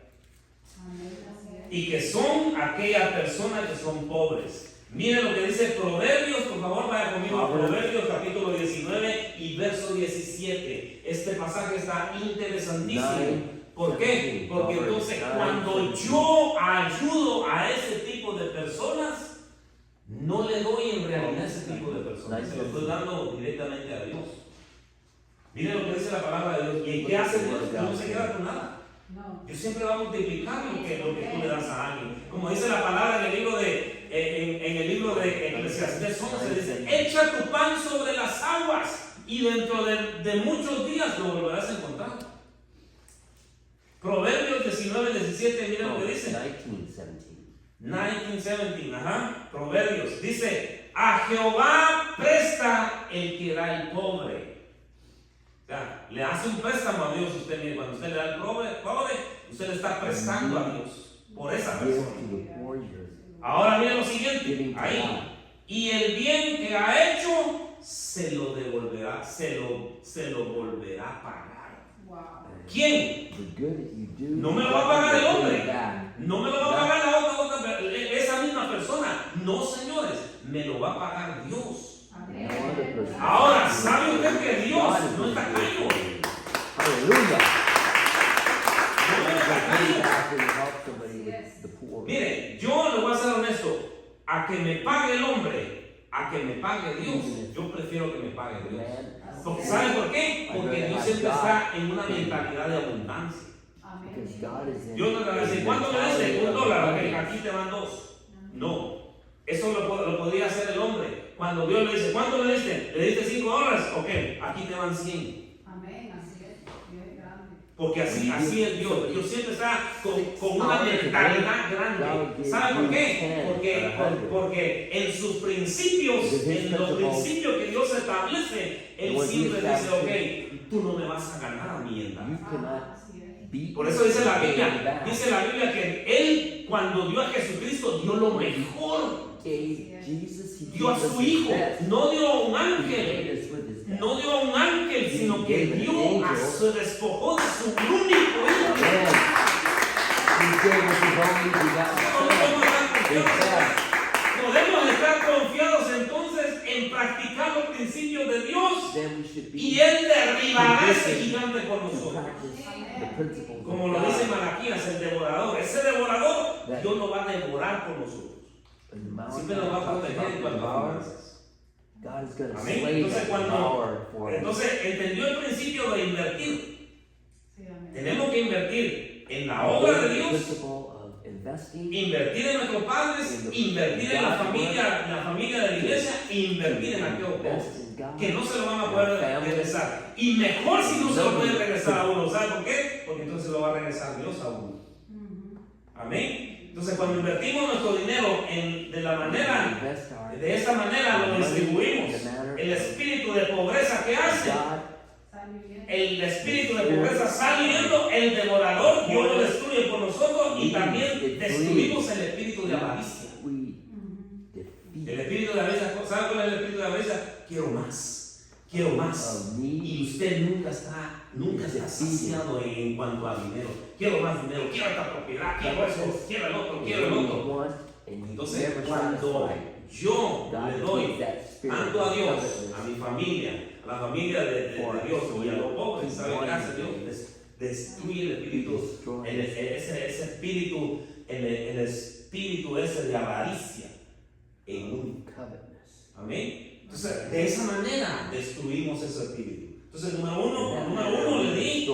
Y que son aquellas personas que son pobres. Miren lo que dice Proverbios, por favor, vaya conmigo a Proverbios capítulo 19 y verso 17. Este pasaje está interesantísimo. ¿Por qué? Porque entonces cuando yo ayudo a ese tipo de personas, no le doy en realidad a ese tipo de personas, se lo estoy dando directamente a Dios. Miren lo que dice la palabra de Dios. ¿Y qué hace Dios? Dios no se queda con nada. Dios siempre va a multiplicar lo que tú le das a alguien. Como dice la palabra en el libro de Eclesiastés 11, dice: echa tu pan sobre las aguas y dentro de muchos días lo volverás a encontrar. Proverbios 19:17, miren lo que dice. 19:17, ajá. Proverbios dice: a Jehová presta el que da al pobre. O sea, le hace un préstamo a Dios. Usted, cuando usted le da al pobre, usted le está prestando a Dios por esa persona. Ahora miren lo siguiente, ahí: y el bien que ha hecho se lo devolverá, se lo volverá a pagar. ¿Quién? No me lo va a pagar el hombre, no me lo va a pagar esa misma persona. No, señores, me lo va a pagar Dios. Ahora, ¿sabe usted que Dios no está caído? Aleluya. Mire, yo le voy a ser honesto. A que me pague el hombre, a que me pague Dios, yo prefiero que me pague Dios. Porque, ¿sabe por qué? Porque Dios siempre está en una mentalidad de abundancia. Dios no te va a decir: ¿cuánto me das? $1. Okay, aquí te van 2. No, eso lo podría hacer el hombre. cuando Dios le dice, ¿cuánto le diste? ¿Le diste $5? Ok, aquí te van 100. Amén, así es. Dios es grande. Porque así es Dios. Dios siempre está con una mentalidad grande. ¿Sabe por qué? Porque en sus principios, en los principios que Dios establece, Él siempre dice, ok, tú no me vas a ganar a mi You entrada. cannot beat. Por eso dice la Biblia que Él, cuando dio a Jesucristo, dio lo mejor. Dio a su Hijo, no dio a un ángel. No dio a un ángel, sino que se despojó de su único hijo. Podemos estar confiados entonces en practicar los principios de Dios y Él derribará ese gigante por nosotros. Como lo dice Malaquías, el devorador. Ese devorador, Dios lo va a devorar por nosotros. Siempre nos va a proteger en cuanto a finanzas. Amén. Entonces entendió el principio de invertir. Tenemos que invertir en la obra de Dios, invertir en nuestros padres, invertir en la familia de la iglesia, e invertir en aquellos pobres que no se lo van a poder regresar. Y mejor si no se lo puede regresar a uno. ¿Sabe por qué? Porque entonces lo va a regresar Dios a uno. Amén. Entonces cuando invertimos nuestro dinero de esta manera lo distribuimos. El espíritu de pobreza que hace, el espíritu de pobreza sale huyendo, el devorador Dios lo destruye por nosotros y también destruimos el espíritu de avaricia. El espíritu de avaricia, ¿sabe cuál es el espíritu de avaricia? Quiero más. Y usted nunca está saciado en cuanto a dinero. Quiero más dinero, quiero esta propiedad, quiero esto, quiero el otro. Entonces, cuando yo le doy tanto a Dios, a mi familia, a la familia de Dios y a los pobres, ¿sabe qué hace Dios? Destruye el espíritu, ese espíritu, el espíritu ese de avaricia en uno. Amén. Entonces, de esa manera destruimos ese espíritu. Entonces, número uno le di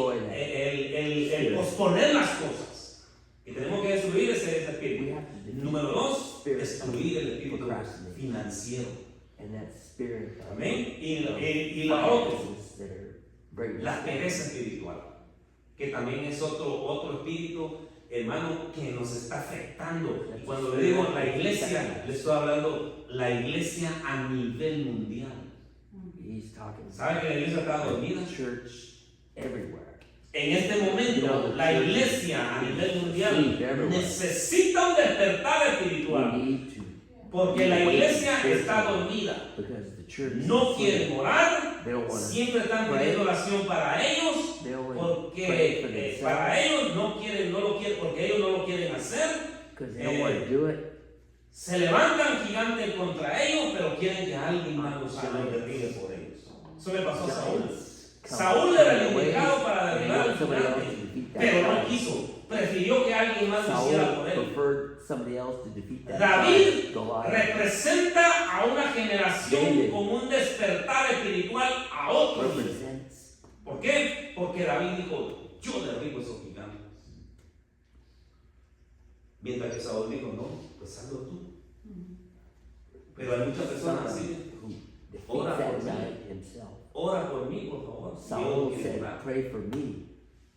el posponer las cosas. Y tenemos que destruir ese espíritu. Número 2, destruir el espíritu financiero. Amén. Y la otra, la pereza espiritual, que también es otro espíritu, hermano, que nos está afectando. Y cuando le digo la iglesia, le estoy hablando la iglesia a nivel mundial. ¿Sabe que la iglesia está dormida? En este momento, la iglesia a nivel mundial necesita un despertar espiritual. Porque la iglesia está dormida. No quieren orar, siempre están pidiendo oración para ellos, porque para ellos no lo quieren, porque ellos no lo quieren hacer. Se levantan gigantes contra ellos, pero quieren que alguien más los derribe por ellos. Eso le pasó a Saúl. Saúl era el indicado para derribar al gigante, pero no quiso. Prefirió que alguien más lo hiciera por él. David representa a una generación con un despertar espiritual a otros. ¿Por qué? Porque David dijo, yo derribo esos gigantes. Mientras que Saúl dijo, no, pues hazlo tú. Pero hay muchas personas así. Ora por mí. Ora por mí, por favor. Saul said, pray for me.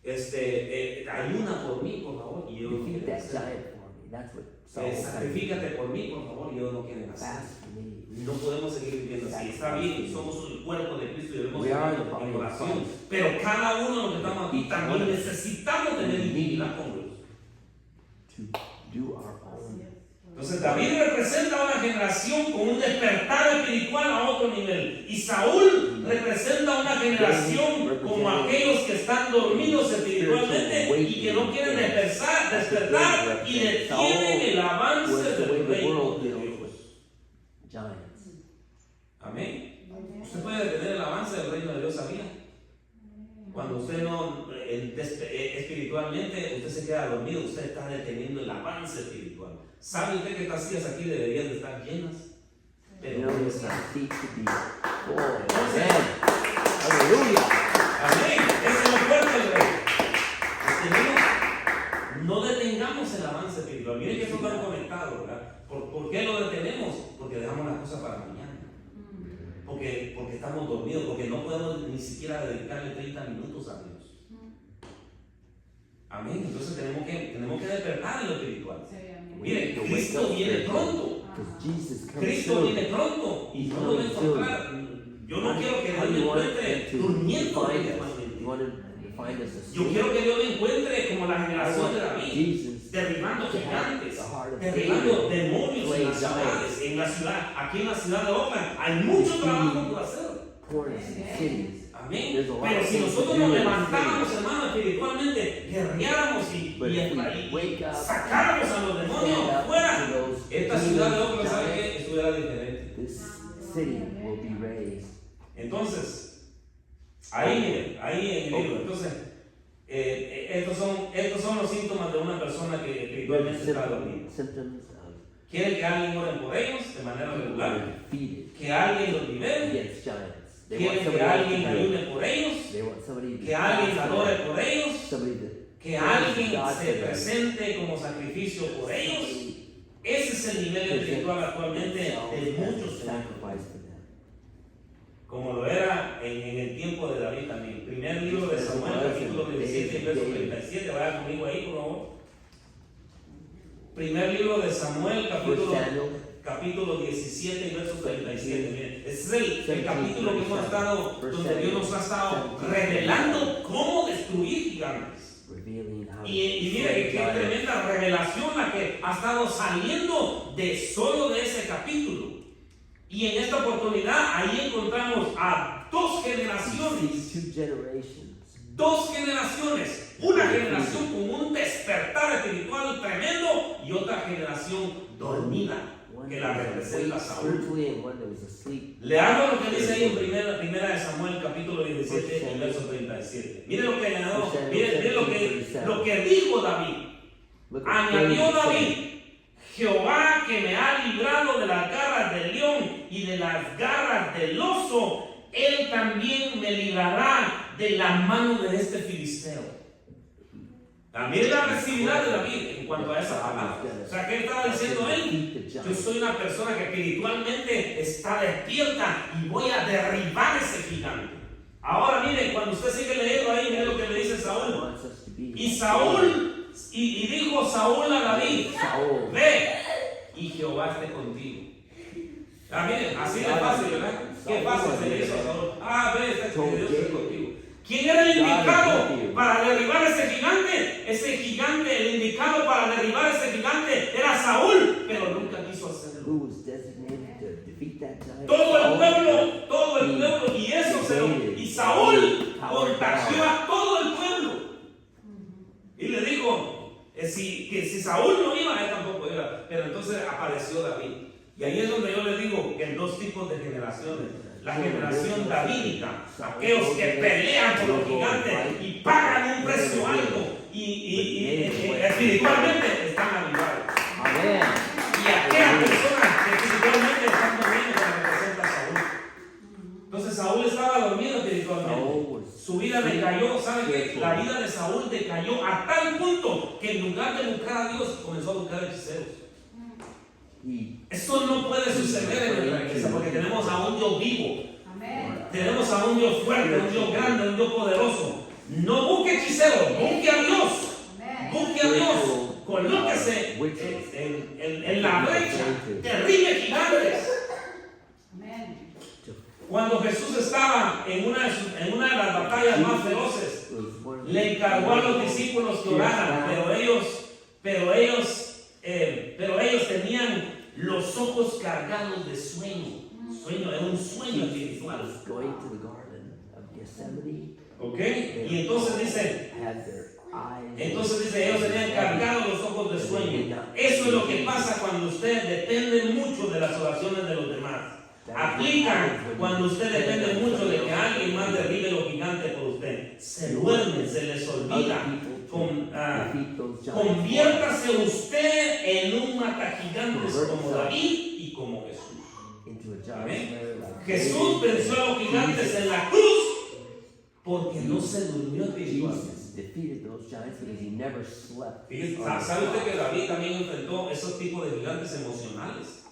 Ayuna por mí, por favor. Y yo no Defeat quiero that hacer. giant for me. That's what Saul Sacrifícate por mí, por favor. Y ellos no quieren hacer. Fast for me. No podemos seguir viviendo así. Está bien, somos el cuerpo de Cristo y debemos We are seguir the body en of oración. Christ. Pero cada uno de los que estamos aquí también necesitamos tener intimidad con Dios. To do our own. Entonces David representa a una generación con un despertar espiritual a otro nivel. Y Saúl representa a una generación como aquellos que están dormidos espiritualmente y que no quieren despertar y detienen el avance del reino de Dios. Amén. Usted puede detener el avance del reino de Dios, ¿sabía? Cuando usted no espiritualmente, usted se queda dormido, usted está deteniendo el avance espiritual. ¿Sabe usted que estas sillas aquí deberían de estar llenas? Pero no están. Aleluya. Amén. Ese es lo fuerte del rey. No detengamos el avance espiritual. Miren que eso está conectado, ¿verdad? ¿Por qué lo detenemos? Porque dejamos las cosas para mañana. porque estamos dormidos, porque no podemos ni siquiera dedicarle 30 minutos a Dios. Amén. Entonces tenemos que despertar en lo espiritual. Mire, Cristo viene pronto. Cristo viene pronto y no lo va a encontrar. Yo no quiero que Dios me encuentre durmiendo espiritualmente. Yo quiero que Dios me encuentre como la generación de David, derribando gigantes, derribando demonios en la ciudad, aquí en la ciudad de Oakland. Hay mucho trabajo por hacer. Amén. Pero si nosotros nos levantáramos, hermanos, espiritualmente, guerreáramos y sacáramos a los demonios fuera, esta ciudad de Oakland, ¿sabe qué? Estuviera diferente. Entonces, ahí en el libro, entonces, estos son los síntomas de una persona que espiritualmente está dormida. Quieren que alguien ore por ellos de manera regular, que alguien los libere, quieren que alguien ayude por ellos, que alguien adore por ellos, que alguien se presente como sacrificio por ellos. Ese es el nivel espiritual actualmente de muchos hombres, como lo era en el tiempo de David también. Primer libro de Samuel, capítulo 17, verso 37. Vaya conmigo ahí, por favor. Primer libro de Samuel, capítulo 17 y verso 37. Miren, ese es el capítulo que hemos estado, donde Dios nos ha estado revelando cómo destruir gigantes. Y mire qué tremenda revelación la que ha estado saliendo solo de ese capítulo. Y en esta oportunidad ahí encontramos a dos generaciones. Una generación con un despertar espiritual tremendo y otra generación dormida, que la representa Saúl. Leamos lo que dice ahí en primera de Samuel, capítulo 17, y verso 37. Miren lo que añadió, miren lo que dijo David. Añadió David: Jehová, que me ha librado de las garras del león y de las garras del oso, él también me librará de la mano de este filisteo. También la recibirá de David en cuanto a esa palabra. O sea, ¿qué estaba diciendo él? Yo soy una persona que espiritualmente está despierta y voy a derribar ese gigante. Ahora mire, cuando usted sigue leyendo ahí, mire lo que le dice Saúl. Y dijo Saúl a David: ve y Jehová esté contigo. Mire, así de fácil, ¿verdad? Qué fácil se le hizo a Saúl. Ve, Dios esté contigo. ¿Quién era el indicado para derribar ese gigante? Ese gigante, el indicado para derribar ese gigante era Saúl, pero nunca quiso hacerlo. Todo el pueblo, y Saúl contagió a todo el pueblo. Y le dijo que si Saúl no iba, él tampoco iba. Pero entonces apareció David. Y ahí es donde yo les digo que hay dos tipos de generaciones. La generación davídica, aquellos que pelean por los gigantes y pagan un precio alto y espiritualmente están avivados. Amén. Y aquellas personas que espiritualmente están dormidos, que representa a Saúl. Entonces Saúl estaba dormido espiritualmente. Su vida decayó. ¿Saben qué? La vida de Saúl decayó a tal punto que en lugar de buscar a Dios, comenzó a buscar hechiceros. Esto no puede suceder en nuestra iglesia porque tenemos a un Dios vivo. Amén. Tenemos a un Dios fuerte, un Dios grande, un Dios poderoso. No busque hechiceros, busque a Dios. Amén. Busque a Dios. Colóquese en la brecha, derribe gigantes. Amén. Cuando Jesús estaba en una de las batallas más feroces, le encargó a los discípulos que oraran, pero ellos tenían los ojos cargados de sueño. Era un sueño espiritual. ¿Ok? Y entonces dice, ellos tenían cargados los ojos de sueño. Eso es lo que pasa cuando usted depende mucho de las oraciones de los demás. Aplican cuando usted depende mucho de que alguien más derribe los gigantes por usted. Se duermen, se les olvida. Conviértase usted en un matagigantes como David y como Jesús. Amén. Jesús venció a los gigantes en la cruz porque no se durmió espiritualmente. ¿Sabe usted que David también enfrentó esos tipos de gigantes emocionales?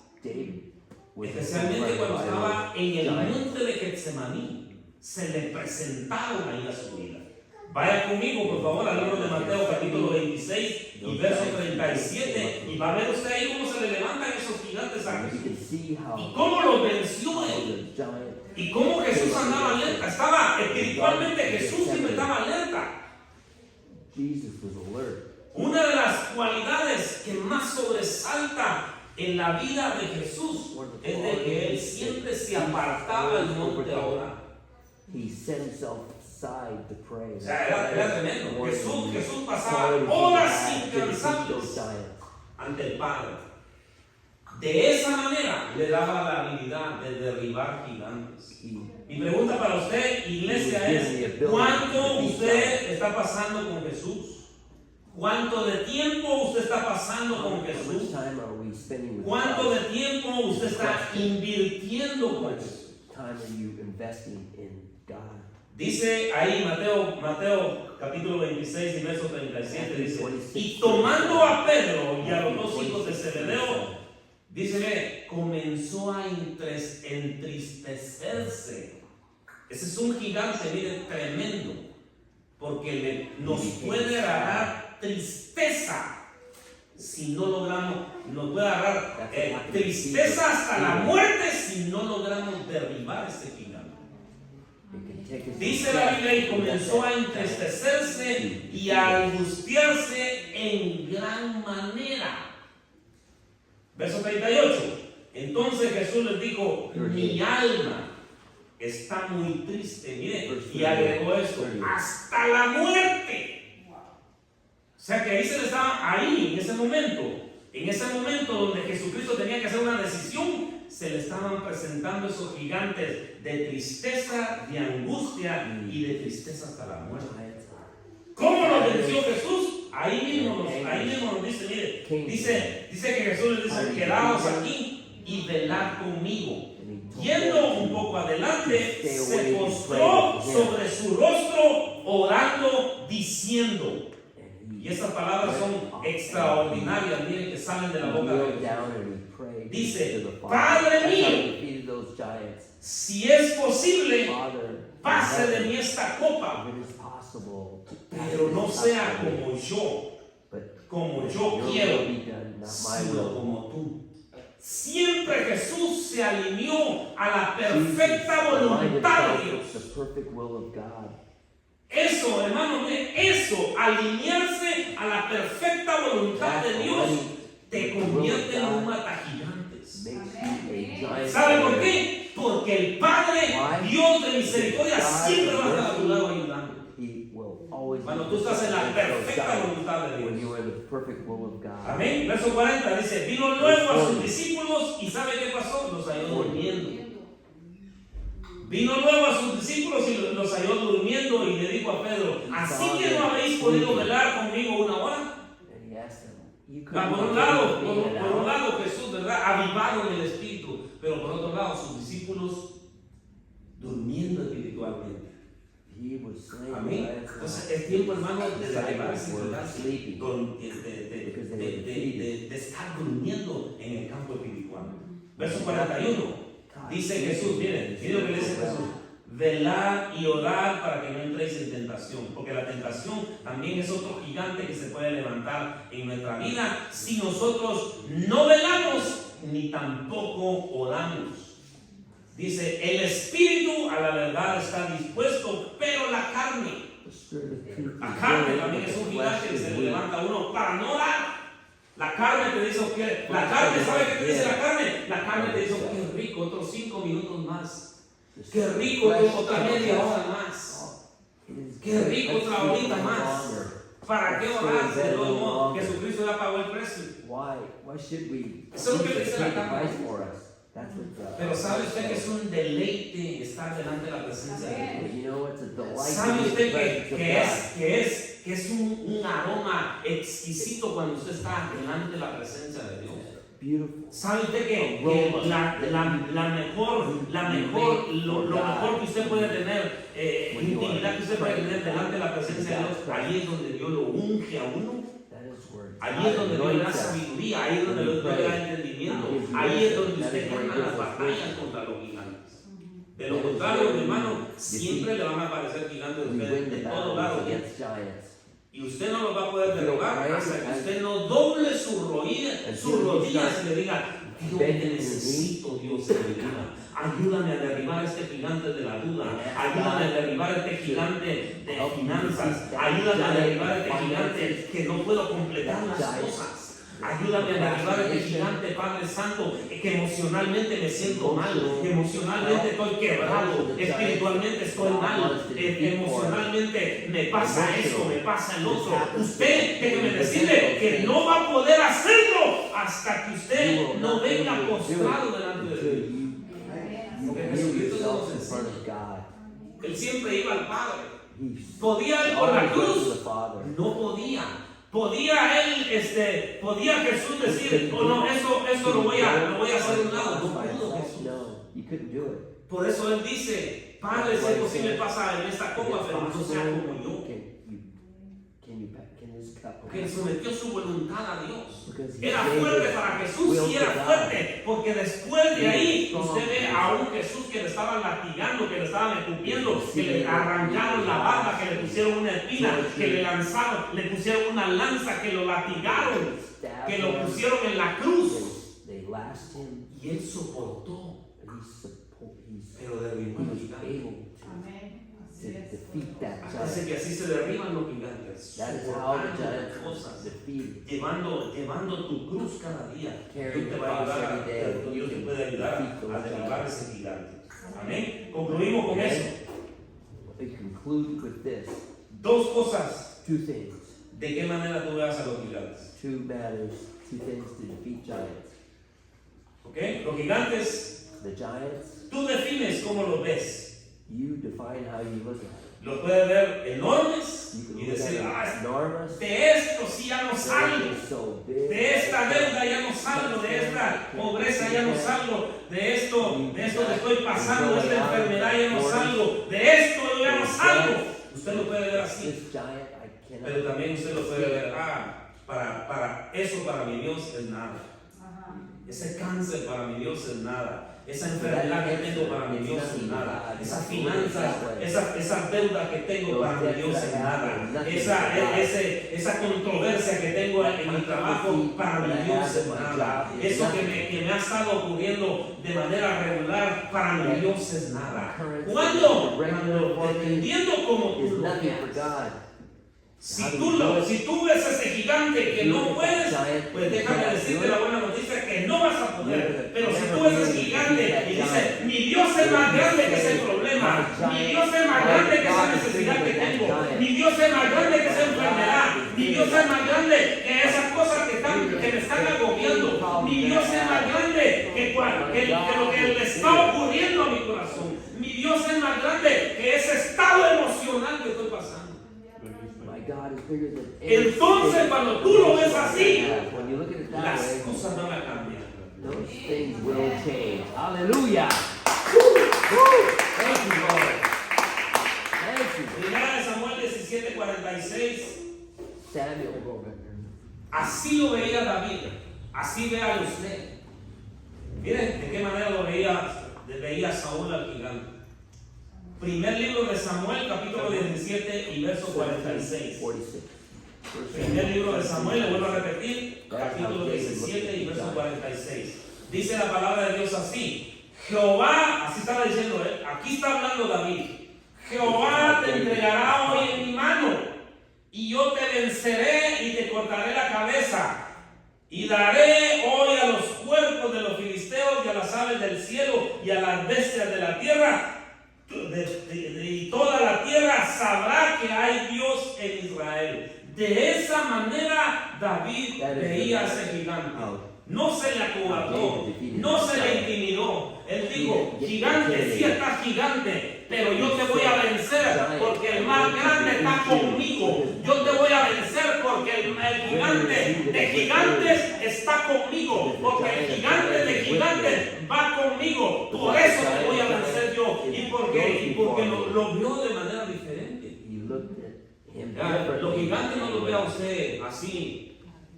especialmente cuando estaba en el monte de Getsemaní, se le presentaron ahí a su vida. Vaya conmigo, por favor, al libro de Mateo, capítulo 26 y verso 37, y va a ver usted ahí cómo se le levantan esos gigantes a Jesús, y cómo los venció él, y cómo Jesús andaba alerta. Estaba espiritualmente, Jesús siempre estaba alerta. Una de las cualidades que más sobresalta en la vida de Jesús es de que él siempre se apartaba del monte a orar. He set himself aside to pray. O sea, era tremendo. Jesús pasaba horas incansables ante el Padre. De esa manera le daba la habilidad de derribar gigantes. Mi pregunta para usted, iglesia, es: ¿cuánto usted está pasando con Jesús? ¿Cuánto de tiempo usted está pasando con Jesús? ¿Cuánto de tiempo usted está invirtiendo con Jesús? Dice ahí Mateo capítulo 26 y verso 37, dice: y tomando a Pedro y a los dos hijos de Zebedeo, dice, comenzó a entristecerse. Ese es un gigante, mire, tremendo, porque nos puede agarrar tristeza si no logramos, nos puede agarrar tristeza hasta la muerte si no logramos derribar ese gigante. Dice la Biblia, y comenzó a entristecerse y a angustiarse en gran manera. Verso 38. Entonces Jesús les dijo: mi alma está muy triste. Mire, y agregó esto: hasta la muerte. O sea que ahí se le estaba, ahí en ese momento donde Jesucristo tenía que hacer una decisión, se le estaban presentando esos gigantes de tristeza, de angustia y de tristeza hasta la muerte. ¿Cómo los venció Jesús? Ahí mismo nos dice, mire, dice que Jesús les dice: quedaos aquí y velad conmigo. Yendo un poco adelante, se postró sobre su rostro orando, diciendo, y estas palabras son extraordinarias, miren, que salen de la boca de Jesús. Dice: Padre mío, si es posible, pase de mí esta copa, pero no sea como yo quiero, sino como tú. Siempre Jesús se alineó a la perfecta voluntad de Dios. Eso, hermano, eso, alinearse a la perfecta voluntad de Dios, te convierte en un matagigantes. ¿Sabe por qué? Porque el Padre, Dios de misericordia, siempre va a estar a tu lado ayudando. Cuando tú estás en la perfecta voluntad de Dios. Amén. Verso 40 dice: vino luego a sus discípulos y ¿sabe qué pasó? Los halló durmiendo. Vino luego a sus discípulos y los halló durmiendo, y le dijo a Pedro: ¿así que no habéis podido velar conmigo una hora? Por un lado Jesús, ¿verdad?, avivado en el espíritu, pero por otro lado sus discípulos durmiendo espiritualmente. Amén. Entonces es tiempo, hermano, de derribar ese de estar durmiendo en el campo espiritual. Verso 41. Dice Jesús, miren lo que le dice Jesús: velad y orad para que no entréis en tentación, porque la tentación también es otro gigante que se puede levantar en nuestra vida si nosotros no velamos ni tampoco oramos. Dice: el espíritu a la verdad está dispuesto, pero la carne también es un gigante que se le levanta a uno para no orar. La carne te dice que la carne, ¿sabe qué te dice la carne? La carne te dice: qué rico, otros 5 minutos más. Qué rico, otra media hora más. Qué rico, otra horita más. ¿Para qué orar? De todo modo, Jesucristo ya pagó el precio. Eso es lo que dice la carne. Pero ¿sabe usted que es un deleite estar delante de la presencia de Dios? ¿Sabe usted que es un aroma exquisito cuando usted está delante de la presencia de Dios? ¿Sabe usted que lo mejor que usted puede tener, intimidad que usted puede tener delante de la presencia de Dios, ahí es donde Dios lo unge a uno? Allí es donde Dios le da sabiduría, ahí es donde Dios le da entendimiento, ahí es donde usted gana las batallas contra los gigantes. De lo contrario, mi hermano, siempre le van a aparecer gigantes de todos lados. Y usted no los va a poder derribar hasta que usted no doble sus rodillas y le diga: Dios, te necesito, Dios, en mi vida. Ayúdame a derribar este gigante de la duda. Ayúdame a derribar este gigante de finanzas. Ayúdame a derribar este gigante que no puedo completar las cosas. Ayúdame a derribar este gigante, Padre Santo, que emocionalmente me siento mal, emocionalmente estoy quebrado, espiritualmente estoy mal, emocionalmente me pasa esto, me pasa el otro. Usted, déjeme decirle que no va a poder hacerlo hasta que usted no venga postrado delante de Dios. Porque Jesucristo nos enseña. Él siempre iba al Padre. Podía ir por la cruz, no podía. Podía él, podía Jesús decir: oh no, eso lo voy a hacer a un lado. No pudo Jesús. Por eso él dice: Padre, si es posible, pasa en esta copa, pero no sea como yo. Que sometió su voluntad a Dios. Era fuerte para Jesús, sí era fuerte, porque después de ahí usted ve a un Jesús que le estaban latigando, que le estaban escupiendo, que le arrancaron la barba, que le pusieron una espina, que le lanzaron, le pusieron una lanza, que lo latigaron, que lo pusieron en la cruz. Y él soportó, pero derribó el gigante. Parece que así se derriban los gigantes. Cosas, llevando tu cruz cada día. Dios te va a ayudar, Dios te puede ayudar a derribar ese gigante. Amén. Concluimos con eso. Dos cosas. ¿De qué manera tú veas a los gigantes? ¿Ok? Los gigantes, tú defines cómo los ves. You define how you look at it. Los puedes ver enormes y decir: de esto sí ya no salgo, de esta deuda ya no salgo, de esta pobreza ya no salgo, de esto que estoy pasando, de esta enfermedad ya no salgo, de esto ya no salgo. Usted lo puede ver así, pero también usted lo puede ver: para mi Dios es nada. Ese cáncer para mi Dios es nada. Esa enfermedad que tengo para mi Dios es nada. Esas finanzas, esa deuda que tengo para mi Dios es nada. Esa controversia que tengo en mi trabajo para mi Dios es nada. Eso que me ha estado ocurriendo de manera regular para mi Dios es nada. Cuando dependiendo como tú lo veas. Si tú ves ese gigante que no puedes, pues déjame decirte la buena noticia que no vas a poder. Pero si tú ves ese gigante y dices: mi Dios es más grande que ese problema, mi Dios es más grande que esa necesidad que tengo, mi Dios es más grande que esa enfermedad, mi Dios es más grande que esas cosas que me están agobiando, mi Dios es más grande que lo que le está ocurriendo a mi corazón, mi Dios es más grande que ese estado emocional que estoy pasando. Entonces, cuando tú lo ves así, las cosas van a cambiar. Those things will change. Hallelujah. Thank you, Lord. Thank you. Primera de Samuel 17:46. Samuel. Así lo veía David. Así vea usted. Miren de qué manera lo veía Saúl al gigante. Primer libro de Samuel, capítulo 17 y verso 46. Primer libro de Samuel, le vuelvo a repetir, capítulo 17 y verso 46. Dice la palabra de Dios así: Jehová, así estaba diciendo él, aquí está hablando David: Jehová te entregará hoy en mi mano, y yo te venceré y te cortaré la cabeza, y daré hoy a los cuerpos de los filisteos y a las aves del cielo y a las bestias de la tierra. Y toda la tierra sabrá que hay Dios en Israel. De esa manera David veía a ese gigante. No se le acobardó, no se le intimidó. Él dijo: gigante, sí está gigante, pero yo te voy a vencer porque el más grande está conmigo. Yo te voy a vencer porque el gigante de gigantes está conmigo, porque el gigante de gigantes va conmigo. Por eso te voy a vencer yo. Y porque lo vio de manera diferente. Los gigantes no lo ve a usted así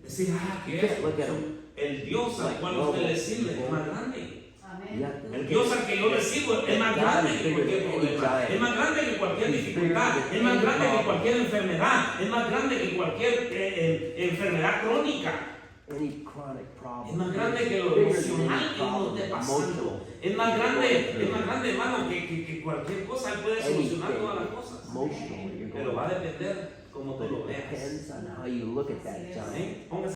Decir, que You can't look at him. el Dios al cual usted le sirve es más grande. You Amén. have to El look Dios at al que yo le sirvo es más grande que cualquier problema, es más grande que cualquier dificultad, es más grande que cualquier enfermedad, es más grande que cualquier enfermedad crónica, any chronic problem. es más grande que lo emocional que uno esté pasando, es más grande hermano que cualquier cosa, Él puede solucionar todas las cosas, Emotional, you're pero going va a depender cómo tú but lo it veas. depends on how you look at that giant. ¿Sí? Póngase